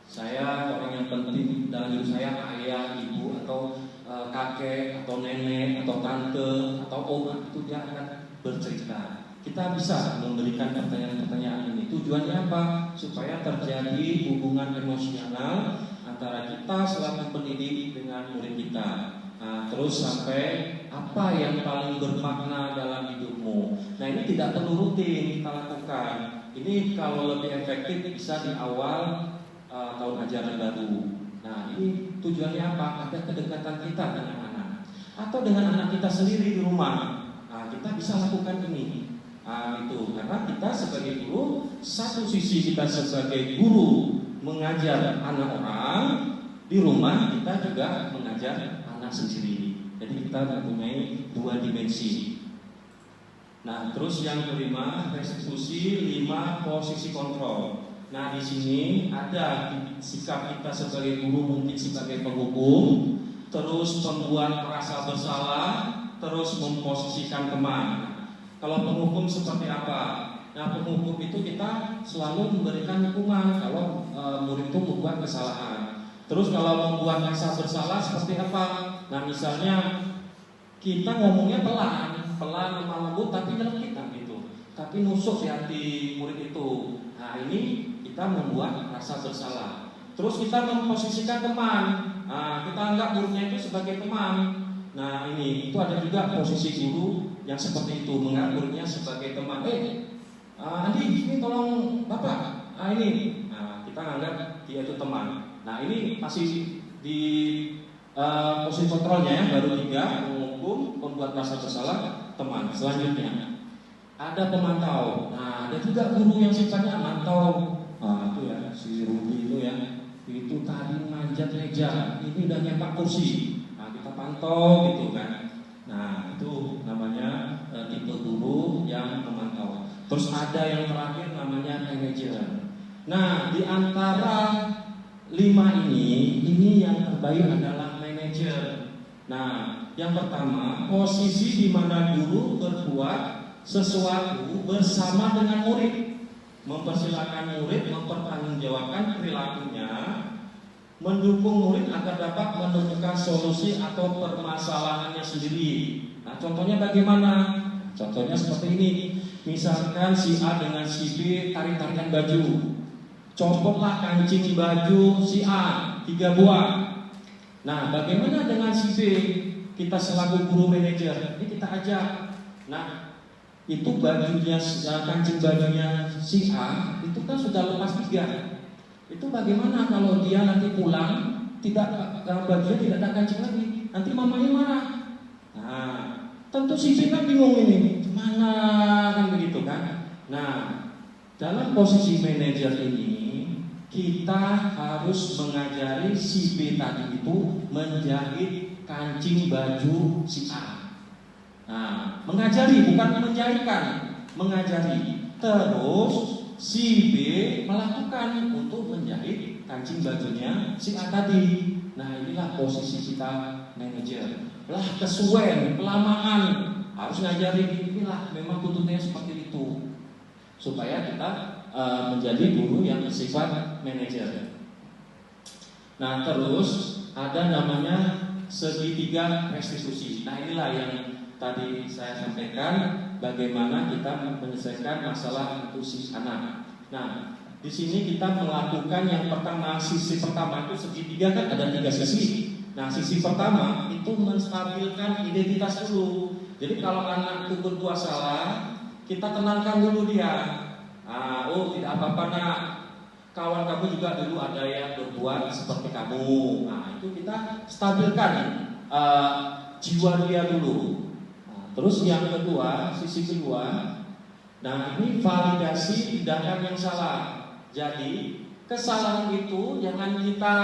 saya orang yang penting dalam hidup saya, ayah, ibu, atau kakek, atau nenek, atau tante, atau om. Itu dia akan bercerita. Kita bisa memberikan pertanyaan-pertanyaan ini. Tujuannya apa? Supaya terjadi hubungan emosional antara kita selaku pendidik dengan murid kita. Nah, terus sampai apa yang paling bermakna dalam hidupmu. Nah, ini tidak perlu rutin kita lakukan. Ini kalau lebih efektif bisa di awal tahun ajaran baru. Nah, ini tujuannya apa? Ada kedekatan kita dengan anak, atau dengan anak kita sendiri di rumah. Nah, kita bisa lakukan ini. Itu karena kita sebagai guru, satu sisi kita sebagai guru mengajar anak orang, di rumah kita juga mengajar anak sendiri. Jadi kita mempunyai 2 dimensi. Nah, terus yang kelima, restitusi. 5, posisi kontrol. Nah, di sini ada sikap kita sebagai guru, mungkin sebagai penghukum, terus membuat merasa bersalah, terus memposisikan teman. Kalau penghukum seperti apa? Nah, penghukum itu kita selalu memberikan hukuman kalau murid itu membuat kesalahan. Terus kalau membuat rasa bersalah seperti apa? Nah, misalnya kita ngomongnya pelan, lemah lembut, tapi nyelekit gitu. Tapi nusuk di hati murid itu. Nah, ini kita membuat rasa bersalah. Terus kita memposisikan teman. Nah, kita anggap muridnya itu sebagai teman. Nah, itu ada juga posisi guru yang seperti itu, menganggap muridnya sebagai teman. Andi, ini tolong Bapak. Ini. Nah, kita anggap dia itu teman. Nah, ini masih di posisi kontrolnya ya, baru 3, menghukum, membuat rasa bersalah, teman. Selanjutnya ada pemantau. Nah, ada juga guru yang sifatnya mantau. Itu ya, si Rudi itu ya, itu tadi manjat meja, ini udah nyepak kursi. Nah, kita pantau gitu kan. Nah, itu namanya tipe guru yang memantau. Terus ada yang terakhir namanya manajer. Nah, di antara 5 ini yang terbaik adalah manajer. Nah, yang pertama, posisi di mana guru berbuat sesuatu bersama dengan murid, mempersilahkan murid mempertanggungjawabkan perilakunya, mendukung murid agar dapat menemukan solusi atau permasalahannya sendiri. Nah, contohnya bagaimana? Contohnya seperti ini. Misalkan si A dengan si B tarik-tarikan baju. Copotlah kancing baju si A 3 buah. Nah, bagaimana dengan si B? Kita selaku guru manajer, ini kita ajak. Nah, itu bajunya, kancing bajunya si A itu kan sudah lepas 3. Itu bagaimana kalau dia nanti pulang tidak bajunya tidak ada kancing lagi? nanti mamanya marah. Nah, tentu si B kan bingung ini, gimana kan begitu kan. Nah, dalam posisi manajer ini kita harus mengajari si B tadi itu menjahit kancing baju si A. Nah, mengajari bukan menjahitkan, mengajari. Terus si B melakukan untuk menjahit kancing bajunya si A tadi. Nah, inilah posisi kita manajer. Lah kesuwen, kelamaan, harus ngajari inilah memang tuntutnya seperti itu. Supaya kita menjadi guru yang bersifat manajer. Nah, terus ada namanya segitiga restitusi. Nah, inilah yang tadi saya sampaikan, bagaimana kita menyelesaikan masalah untuk si anak. Nah, di sini kita melakukan yang pertama, sisi pertama itu segitiga kan ada 3 sisi. Nah, sisi pertama itu menstabilkan identitas dulu. Jadi kalau anak itu berbuat salah, kita tenangkan dulu dia. Oh tidak apa-apa nak, kawan kamu juga dulu ada yang berbuat seperti kamu. Nah itu kita stabilkan jiwa dia dulu. Nah, terus yang kedua, sisi kedua, nah ini validasi tindakan yang salah. Jadi kesalahan itu jangan kita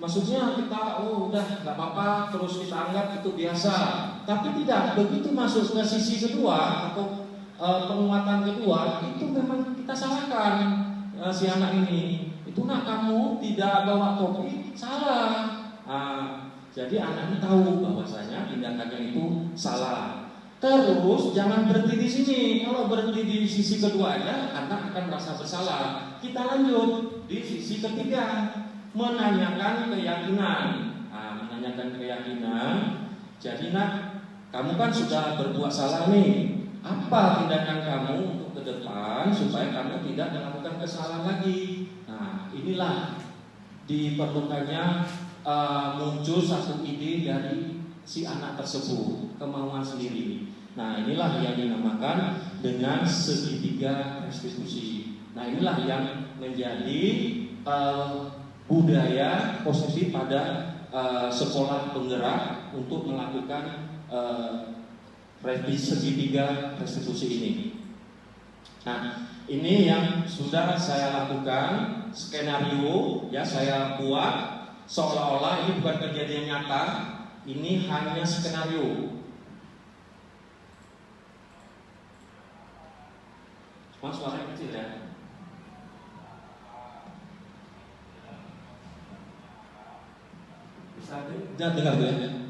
maksudnya kita udah nggak apa-apa terus kita anggap itu biasa. Tapi tidak, begitu masuk ke sisi kedua atau penguatan kedua itu memang kita salahkan si anak ini. Itu nak kamu tidak bawa topi salah. Jadi anak ini tahu bahwasanya tindakannya itu salah. Terus jangan berhenti di sini. Kalau berhenti di sisi kedua aja, anak akan merasa bersalah. Kita lanjut di sisi ketiga, menanyakan keyakinan. Menanyakan keyakinan. Jadi nak, kamu kan sudah berbuat salah nih. Apa tindakan kamu untuk ke depan supaya kamu tidak melakukan kesalahan lagi? Nah, inilah diperlukannya muncul satu ide dari si anak tersebut, kemauan sendiri. Nah, inilah yang dinamakan dengan segitiga restitusi. Nah, inilah yang menjadi budaya positif pada sekolah penggerak untuk melakukan segitiga restitusi ini. Nah, ini yang sudah saya lakukan skenario, ya saya buat seolah-olah ini bukan kejadian nyata, ini hanya skenario. Mas suaranya kecil ya. Bisa dengar ya?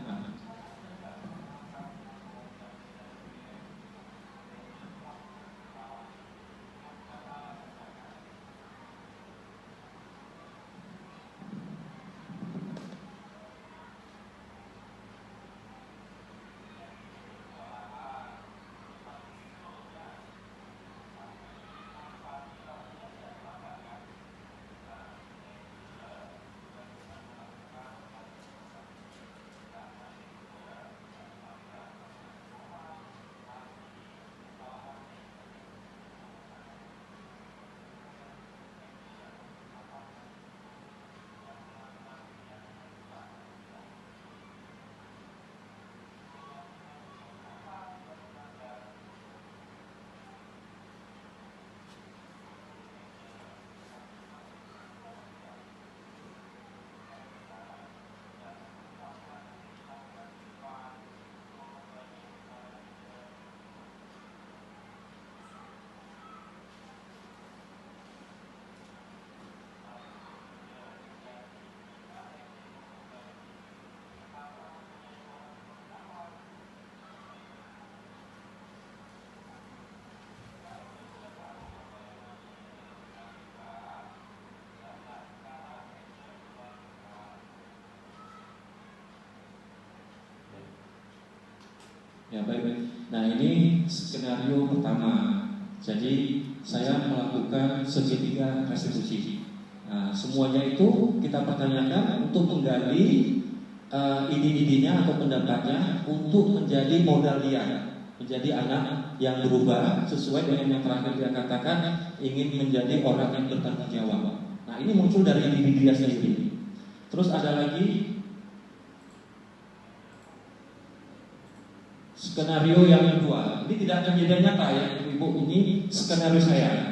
Ya baik. Nah ini skenario pertama. Jadi saya melakukan segitiga restitusi. Nah, semuanya itu kita pertanyakan untuk menggali ide-idenya atau pendapatnya untuk menjadi modal dia, menjadi anak yang berubah sesuai dengan yang terakhir dia katakan ingin menjadi orang yang bertanggung jawab. Nah ini muncul dari ide dia sendiri. Terus ada lagi skenario yang kedua. Ini tidak kejadian nyata ya Ibu, ini skenario saya.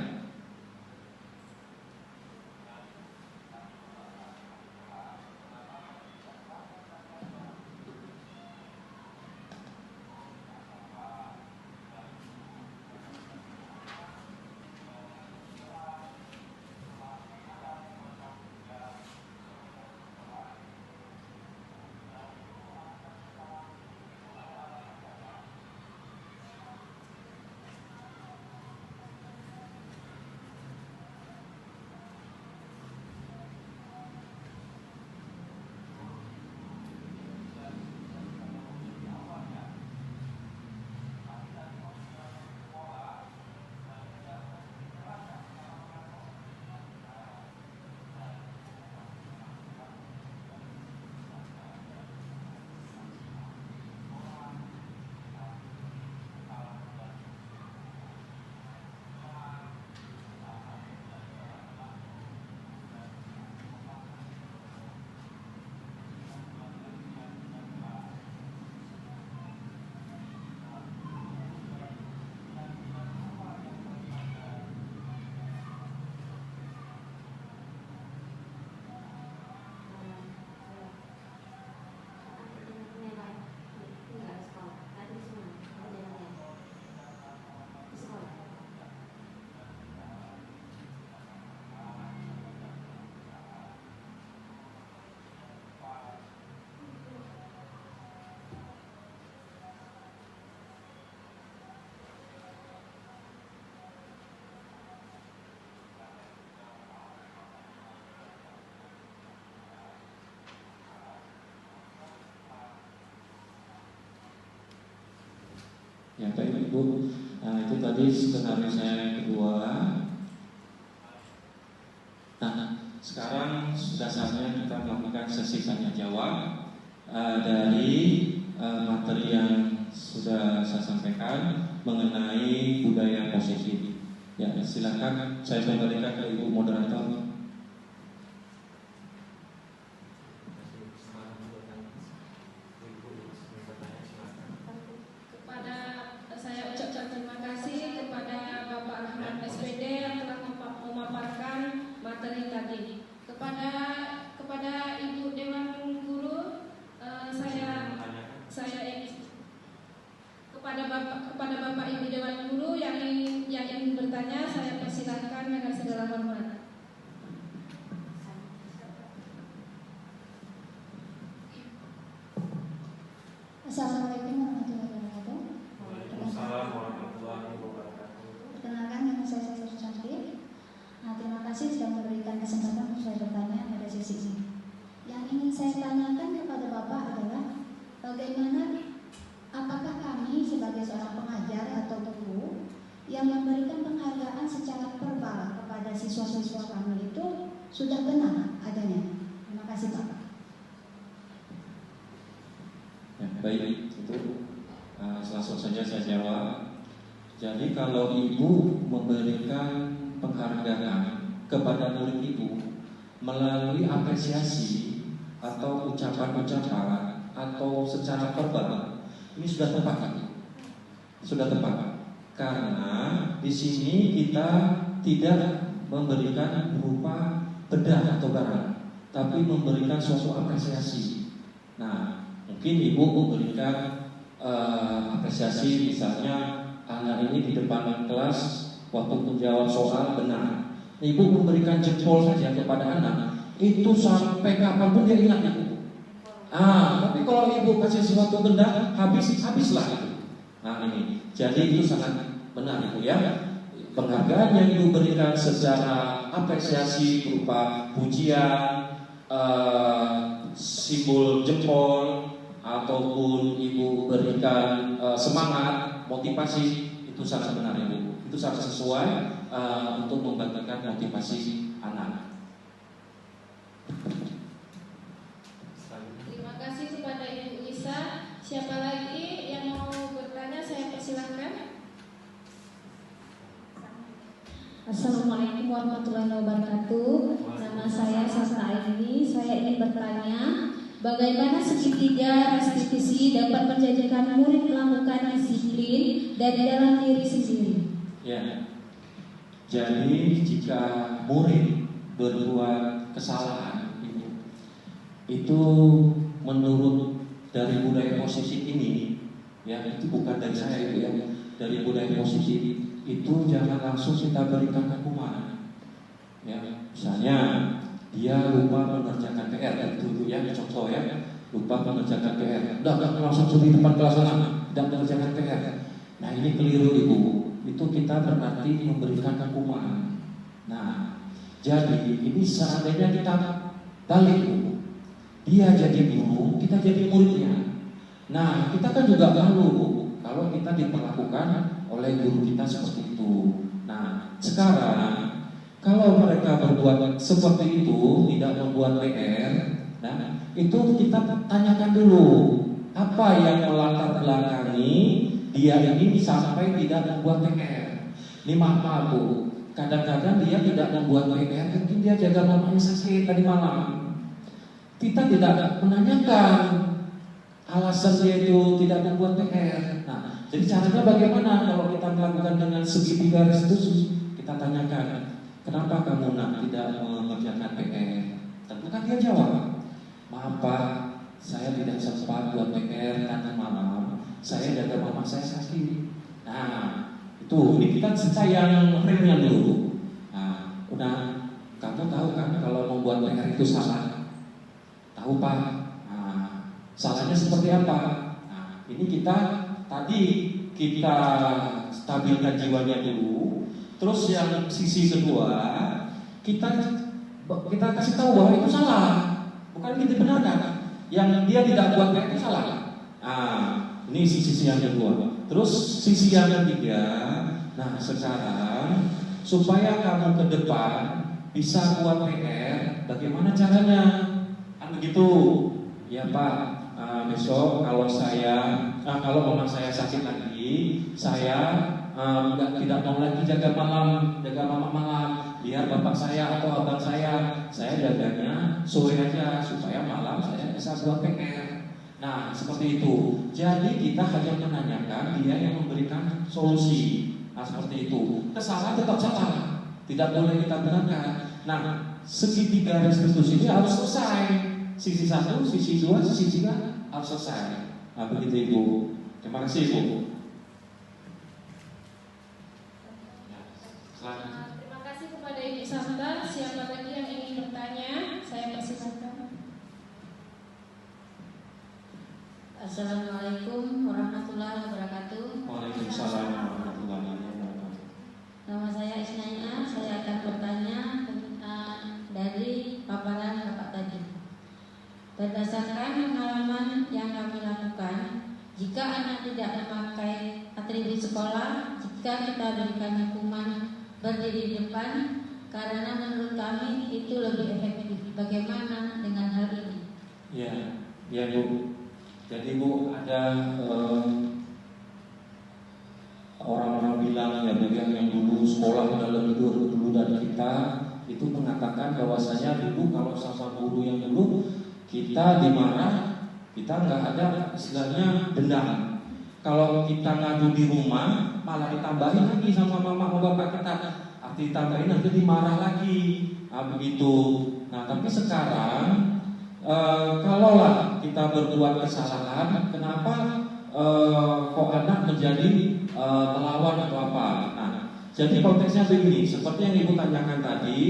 Ya baik Ibu, nah, itu tadi skenario saya yang kedua. Nah, sekarang sudah saatnya kita melakukan sesi tanya jawab dari materi yang sudah saya sampaikan mengenai budaya positif. Ya, silakan saya kembalikan ke Ibu moderator. Saya ucapkan terima kasih kepada Bapak Rahmat SPD yang telah memaparkan materi tadi. Kepada Ibu Dewan Guru, kepada Bapak Ibu Dewan Guru yang ingin bertanya, saya persilahkan dengan segala hormat. Assalamualaikum warahmatullahi wabarakatuh. Waalaikumsalam warahmatullahi wabarakatuh. Perkenalkan, nama saya Sri Cantik. Terima kasih sudah memberikan kesempatan untuk saya bertanya pada sesi ini. Yang ingin saya tanyakan kepada Bapak adalah bagaimana, apakah kami sebagai seorang pengajar atau guru yang memberikan penghargaan secara verbal kepada siswa-siswa kami itu sudah benar adanya? Terima kasih Bapak. Ya, baik, itu langsung saja saya jawab. Jadi kalau Ibu memberikan penghargaan kepada murid Ibu melalui apresiasi atau ucapan-ucapan atau secara verbal, ini sudah tepat kan? Sudah tepat. Karena di sini kita tidak memberikan berupa benda atau barang, tapi memberikan suatu apresiasi. Nah, mungkin Ibu memberikan apresiasi, misalnya anak ini di depan kelas waktu menjawab soal benar, Ibu memberikan jempol saja kepada anak, itu sampai kapanpun dia ingat Ibu. Tapi kalau Ibu kasih sesuatu benda, habislah itu. Nah ini, jadi itu sangat benar Ibu ya. Penghargaan yang Ibu berikan secara apresiasi berupa pujian, simbol jempol, ataupun Ibu berikan semangat, motivasi, itu sangat benar Ibu. Itu sangat sesuai untuk membangkitkan motivasi anak. Terima kasih kepada Ibu Lisa. Siapa lagi yang mau bertanya? Saya persilahkan. Assalamualaikum warahmatullahi wabarakatuh. Nama saya Sasta Aini. Saya ingin bertanya, Bagaimana segitiga restitusi dapat menjadikan murid melakukan disiplin dari dalam diri sendiri? Ya. Jadi jika murid berbuat kesalahan itu menurut dari budaya positif ini, ya itu bukan dari saya itu ya, dari budaya positif itu jangan langsung kita berikan hukuman. Ya, misalnya dia lupa mengerjakan PR, itu ya contoh ya, lupa mengerjakan PR, udah langsung di depan kelas sana, tidak mengerjakan PR. Nah ini keliru ibu, itu kita berarti memberikan hukuman. Nah jadi ini seandainya kita balik ibu, dia jadi guru, kita jadi muridnya. Nah kita kan juga malu kalau kita diperlakukan oleh guru kita seperti itu. Nah sekarang kalau mereka berbuat seperti itu, tidak membuat PR, nah itu kita tanyakan dulu apa yang melatar belakangi dia ini sampai tidak membuat PR. Ini maaf bu, kadang-kadang dia tidak membuat PR, mungkin dia jaga mamanya sakit tadi malam. Kita tidak menanyakan alasan dia itu tidak membuat PR. Nah, jadi caranya bagaimana kalau kita melakukan dengan segitiga restitusi? Kita tanyakan, kenapa kamu tidak mengerjakan PR? Tentu kan dia jawab, maaf Pak, saya tidak sempat buat PR karena malam saya jaga mama saya sakit. Nah, itu ini kita cerita yang ringan dulu. Nah, udah kamu tahu kan kalau membuat PR itu salah? Tahu Pak? Nah, salahnya seperti apa? Nah, ini kita tadi kita stabilkan jiwanya dulu. Terus yang sisi kedua kita kasih tahu bahwa itu salah, bukan kita benarkan. Yang dia tidak buat itu salah. Nah, ini sisi yang kedua. Terus sisi yang ketiga, nah sekarang supaya kamu ke depan bisa buat PR, bagaimana caranya? Kan begitu, ya Pak. Besok kalau kalau mama saya sakit lagi, saya tidak mau lagi jaga mama malam, biar bapak saya atau abang saya jaganya sore aja supaya malam saya bisa buat PR. Nah seperti itu. Jadi kita hanya menanyakan, dia yang memberikan solusi. Nah seperti itu. Kesalahan tetap salah, tidak boleh kita benarkan. Nah segitiga restitusi ini harus selesai. Sisi 1, sisi 2, sisi 3 harus selesai. Nah begitu Ibu. Terima kasih Ibu. Terima kasih kepada Ibu Santa. Siapa lagi yang ingin bertanya? Saya persilakan. Assalamualaikum warahmatullahi wabarakatuh. Waalaikumsalam warahmatullahi wabarakatuh. Nama saya Isnaya. Saya akan bertanya dari paparan Bapak tadi. Berdasarkan pengalaman yang kami lakukan, jika anak tidak memakai atribut sekolah, jika kita berikan hukuman berdiri di depan, karena menurut kami itu lebih efektif. Bagaimana dengan hal ini? Ya Bu. Jadi Bu, ada orang-orang bilang ya yang dulu sekolah udah lebih dulu dari kita itu mengatakan bahwasanya dulu kalau sama guru yang dulu kita dimarah, kita nggak ada istilahnya dendam. Kalau kita ngadu di rumah malah ditambahin lagi sama mama sama bapak kita, arti ditambahin nanti dimarah lagi. Nah begitu. Nah tapi sekarang kalaulah kita berbuat kesalahan, kenapa kok anak menjadi melawan atau apa? Nah, jadi konteksnya begini, seperti yang Ibu tanyakan tadi,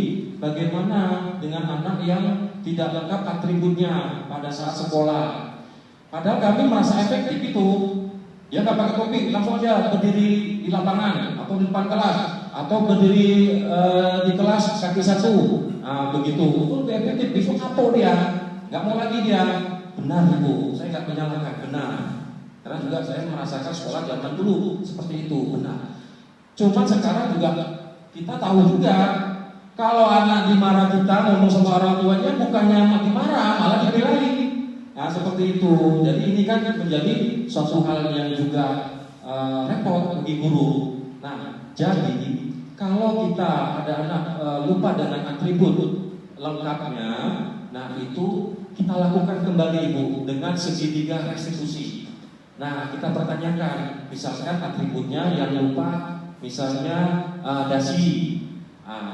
bagaimana dengan anak yang tidak lengkap atributnya pada saat sekolah? Padahal kami merasa efektif itu. Dia nggak pakai topi, langsung aja berdiri di lapangan atau di depan kelas atau berdiri di kelas kaki satu. Nah, begitu. Itu lebih efektif. Besok kapok dia. Gak mau lagi dia. Benar Ibu, saya gak menyalahkan, benar. Karena juga saya merasakan sekolah zaman dulu seperti itu, benar. Cuma sekarang juga kita tahu juga kalau anak dimarah kita ngomong sama orang tuanya bukannya dimarah, malah dibelain. Nah seperti itu. Jadi ini kan menjadi suatu hal yang juga repot bagi guru. Nah jadi kalau kita ada anak lupa dengan atribut lengkapnya, nah itu kita lakukan kembali Ibu dengan segitiga restitusi. Nah, kita pertanyakan, misalkan atributnya yang lupa, misalnya dasi,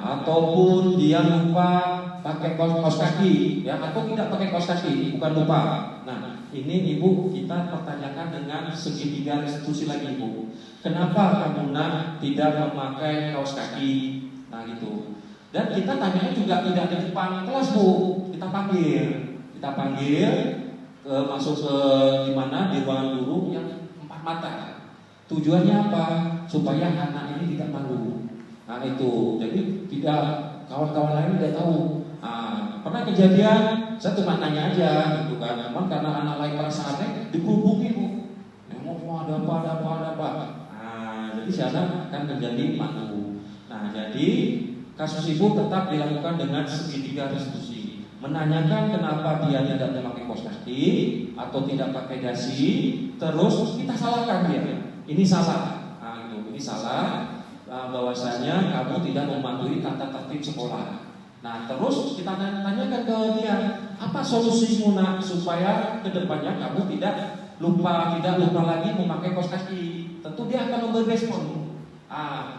ataupun dia lupa pakai kaos kaki, ya, atau tidak pakai kaos kaki, bukan lupa. Nah, ini Ibu kita pertanyakan dengan segitiga restitusi lagi Ibu. Kenapa kamu tidak memakai kaos kaki? Nah, gitu. Dan kita tanya juga tidak di depan kelas Bu, kita panggil masuk ke dimana di ruangan guru yang 4 mata. Tujuannya apa? Supaya anak ini tidak malu. Nah itu, jadi tidak kawan-kawan lain tidak tahu. Pernah kejadian, saya cuma nanya aja, gitu kan. Memang karena anak lain merasa aneh, dikerubungin Bu. Mau ada apa. Jadi si anak akan menjadi malu. Nah jadi kasus Ibu tetap dilakukan dengan segitiga restitusi. Menanyakan kenapa dia tidak memakai kaos kaki atau tidak pakai dasi, terus kita salahkan dia. Ini salah. Ini salah. Bahwasanya kamu tidak mematuhi tata tertib sekolah. Nah, terus kita tanyakan ke dia, apa solusimu nak supaya kedepannya kamu tidak lupa lagi memakai kaos kaki? Tentu dia akan memberi respon.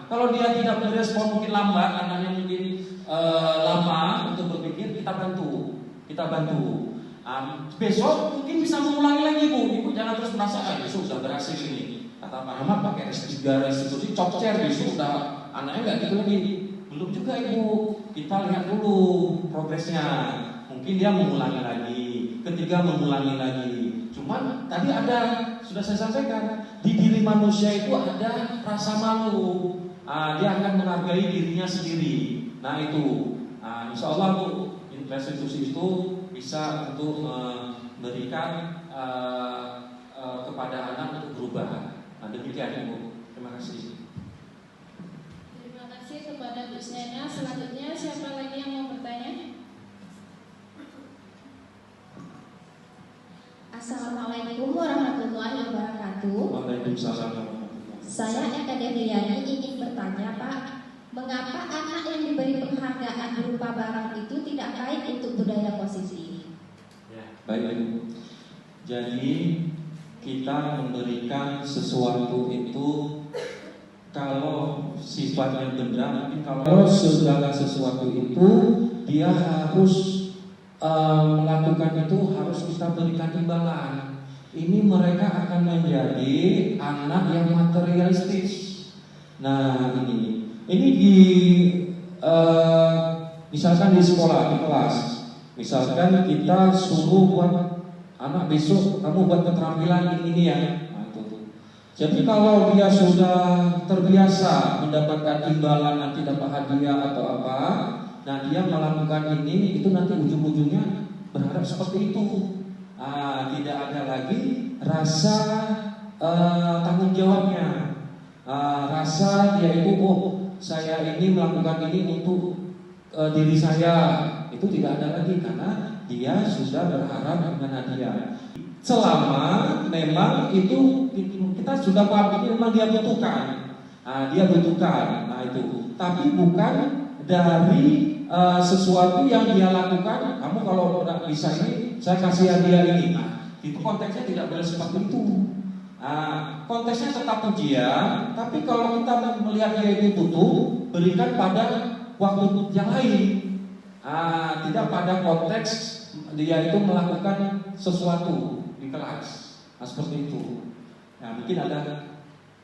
Kalau dia tidak merespon, mungkin lambat, anaknya mungkin lama untuk berpikir, kita bantu. Besok mungkin bisa mengulangi lagi Ibu jangan terus merasa besok sudah berhasil ini. Kata Pak Ahmad pakai S3 restitusi cokcer besok sudah anaknya nggak gitu lagi. Belum juga Ibu, kita lihat dulu progresnya. Mungkin dia mengulangi lagi, ketiga mengulangi lagi. Cuman tadi sudah saya sampaikan, di diri manusia itu ada rasa malu. Dia akan menghargai dirinya sendiri. Nah itu, insya Allah Bu, restitusi itu bisa untuk memberikan kepada anak untuk berubah. Nah demikian Ibu, terima kasih. Terima kasih kepada Bu Sena. Selanjutnya siapa lagi yang mau bertanya? Assalamualaikum warahmatullahi wabarakatuh. Waalaikumsalam. Saya Eka Deviani ingin bertanya Pak, mengapa anak yang diberi penghargaan berupa barang itu tidak baik untuk budaya posisi? Baik Ibu. Jadi kita memberikan sesuatu itu kalau sifatnya benda, mungkin kalau segala sesuatu itu dia harus melakukan itu harus kita berikan imbalan. Ini mereka akan menjadi anak yang materialistis. Nah ini di misalkan di sekolah, di kelas, misalkan kita suruh buat anak besok kamu buat keterampilan ini ya. Jadi kalau dia sudah terbiasa mendapatkan imbalan nanti dapat hadiah atau apa, nah dia melakukan ini itu nanti ujung-ujungnya berharap seperti itu. Tidak ada lagi rasa tanggung jawabnya, rasa dia itu saya ini melakukan ini untuk diri saya, itu tidak ada lagi karena dia sudah berharap dengan hadiah. Selama memang itu kita sudah paham ini memang dia butuhkan, nah itu. Tapi bukan dari sesuatu yang dia lakukan. Kamu kalau bisa ini, saya kasih hadiah ini. Itu konteksnya tidak boleh seperti itu. Konteksnya tetap pujian, tapi kalau kita melihat dia itu butuh, berikan pada waktu yang lain. Tidak pada konteks dia itu melakukan sesuatu di kelas. Seperti itu. Nah, mungkin ada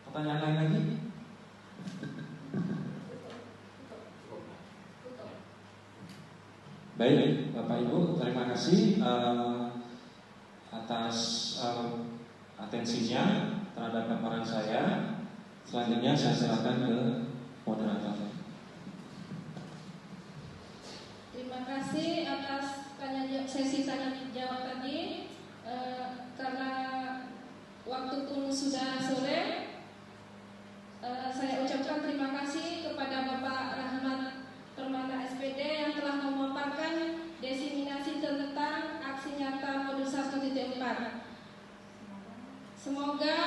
pertanyaan lain lagi? Baik, Bapak Ibu, terima kasih atas atensinya terhadap paparan saya. Selanjutnya saya serahkan ke moderator. Terima kasih atas sesi tanya jawab tadi. Karena waktu pun sudah sore, saya ucapkan terima kasih kepada Bapak Rahmat Permana SPD yang telah memaparkan diseminasi tentang aksi nyata modul 1.4. Semoga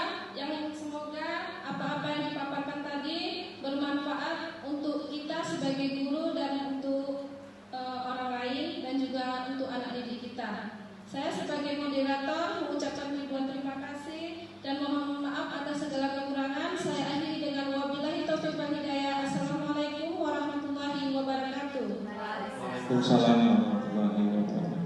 apa-apa yang dipaparkan tadi bermanfaat untuk kita sebagai guru dan untuk orang lain dan juga untuk anak didik kita. kita. Saya sebagai moderator mengucapkan ribuan terima kasih dan mohon maaf atas segala kekurangan. Saya akhiri dengan wabillahi taufiq wal hidayah. Assalamualaikum warahmatullahi wabarakatuh. Waalaikumsalam warahmatullahi wabarakatuh.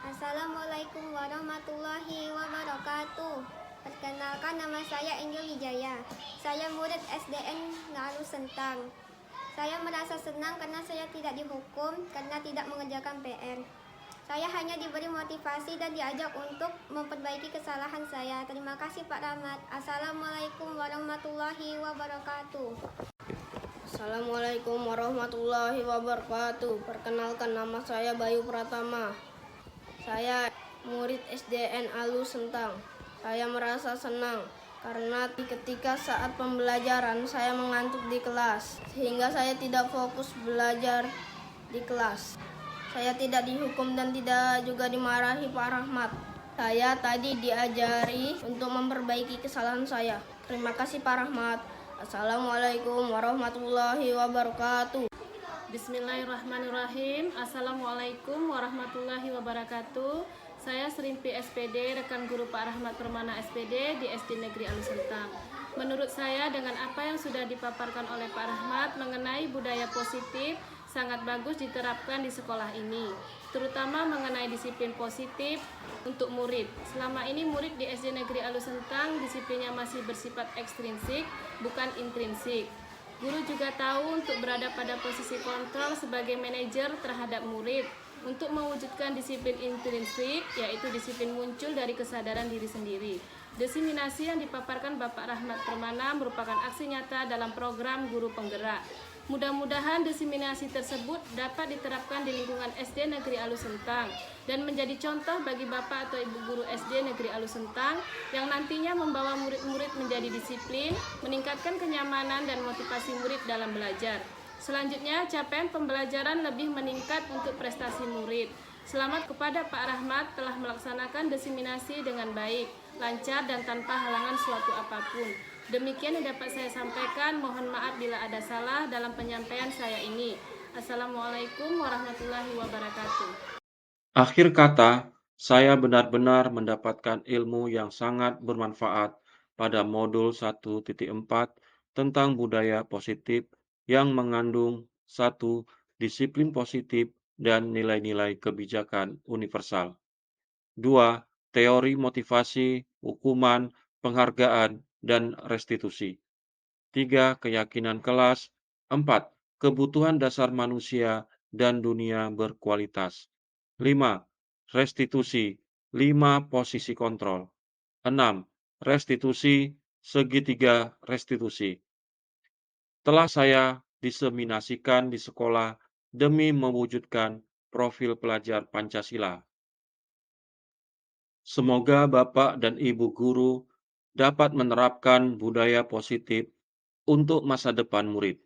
Assalamualaikum warahmatullahi wabarakatuh. Perkenalkan, nama saya Angel Wijaya. Saya murid SDN Ngaru Sentang. Saya merasa senang karena saya tidak dihukum karena tidak mengerjakan PR. Saya hanya diberi motivasi dan diajak untuk memperbaiki kesalahan saya. Terima kasih Pak Rahmat. Assalamualaikum warahmatullahi wabarakatuh. Assalamualaikum warahmatullahi wabarakatuh. Perkenalkan, nama saya Bayu Pratama. Saya murid SDN Alu Sentang. Saya merasa senang karena ketika saat pembelajaran saya mengantuk di kelas, sehingga saya tidak fokus belajar di kelas. Saya tidak dihukum dan tidak juga dimarahi Pak Rahmat. Saya tadi diajari untuk memperbaiki kesalahan saya. Terima kasih Pak Rahmat. Assalamualaikum warahmatullahi wabarakatuh. Bismillahirrahmanirrahim. Assalamualaikum warahmatullahi wabarakatuh. Saya Serimpi SPD, rekan guru Pak Rahmat Permana SPD di SD Negeri Alu Sentang. Menurut saya, dengan apa yang sudah dipaparkan oleh Pak Rahmat mengenai budaya positif sangat bagus diterapkan di sekolah ini, terutama mengenai disiplin positif untuk murid. Selama ini murid di SD Negeri Alu Sentang disiplinnya masih bersifat ekstrinsik, bukan intrinsik. Guru juga tahu untuk berada pada posisi kontrol sebagai manajer terhadap murid untuk mewujudkan disiplin intrinsik, yaitu disiplin muncul dari kesadaran diri sendiri. Diseminasi yang dipaparkan Bapak Rahmat Permana merupakan aksi nyata dalam program Guru Penggerak. Mudah-mudahan diseminasi tersebut dapat diterapkan di lingkungan SD Negeri Alu Sentang dan menjadi contoh bagi Bapak atau Ibu Guru SD Negeri Alu Sentang yang nantinya membawa murid-murid menjadi disiplin, meningkatkan kenyamanan dan motivasi murid dalam belajar. Selanjutnya, capaian pembelajaran lebih meningkat untuk prestasi murid. Selamat kepada Pak Rahmat telah melaksanakan diseminasi dengan baik, lancar dan tanpa halangan suatu apapun. Demikian yang dapat saya sampaikan. Mohon maaf bila ada salah dalam penyampaian saya ini. Assalamualaikum warahmatullahi wabarakatuh. Akhir kata, saya benar-benar mendapatkan ilmu yang sangat bermanfaat pada modul 1.4 tentang budaya positif yang mengandung 1. Disiplin positif dan nilai-nilai kebijakan universal. 2. Teori motivasi, hukuman, penghargaan, dan restitusi. 3. Keyakinan kelas. 4. kebutuhan dasar manusia dan dunia berkualitas. 5. Restitusi, 5 posisi kontrol. 6. Restitusi, segitiga restitusi. Telah saya diseminasikan di sekolah demi mewujudkan profil pelajar Pancasila. Semoga Bapak dan Ibu guru dapat menerapkan budaya positif untuk masa depan murid,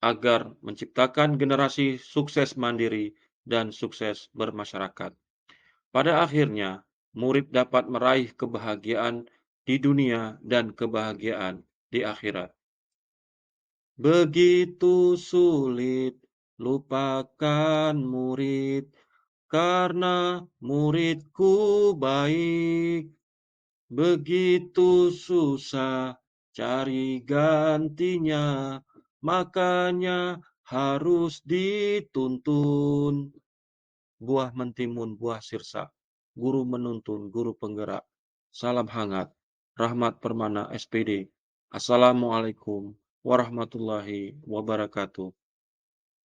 agar menciptakan generasi sukses mandiri dan sukses bermasyarakat. Pada akhirnya, murid dapat meraih kebahagiaan di dunia dan kebahagiaan di akhirat. Begitu sulit lupakan murid, karena muridku baik. Begitu susah cari gantinya, makanya harus dituntun. Buah mentimun, buah sirsa, guru menuntun, guru penggerak. Salam hangat, Rahmat Permana SPD. Assalamualaikum warahmatullahi wabarakatuh.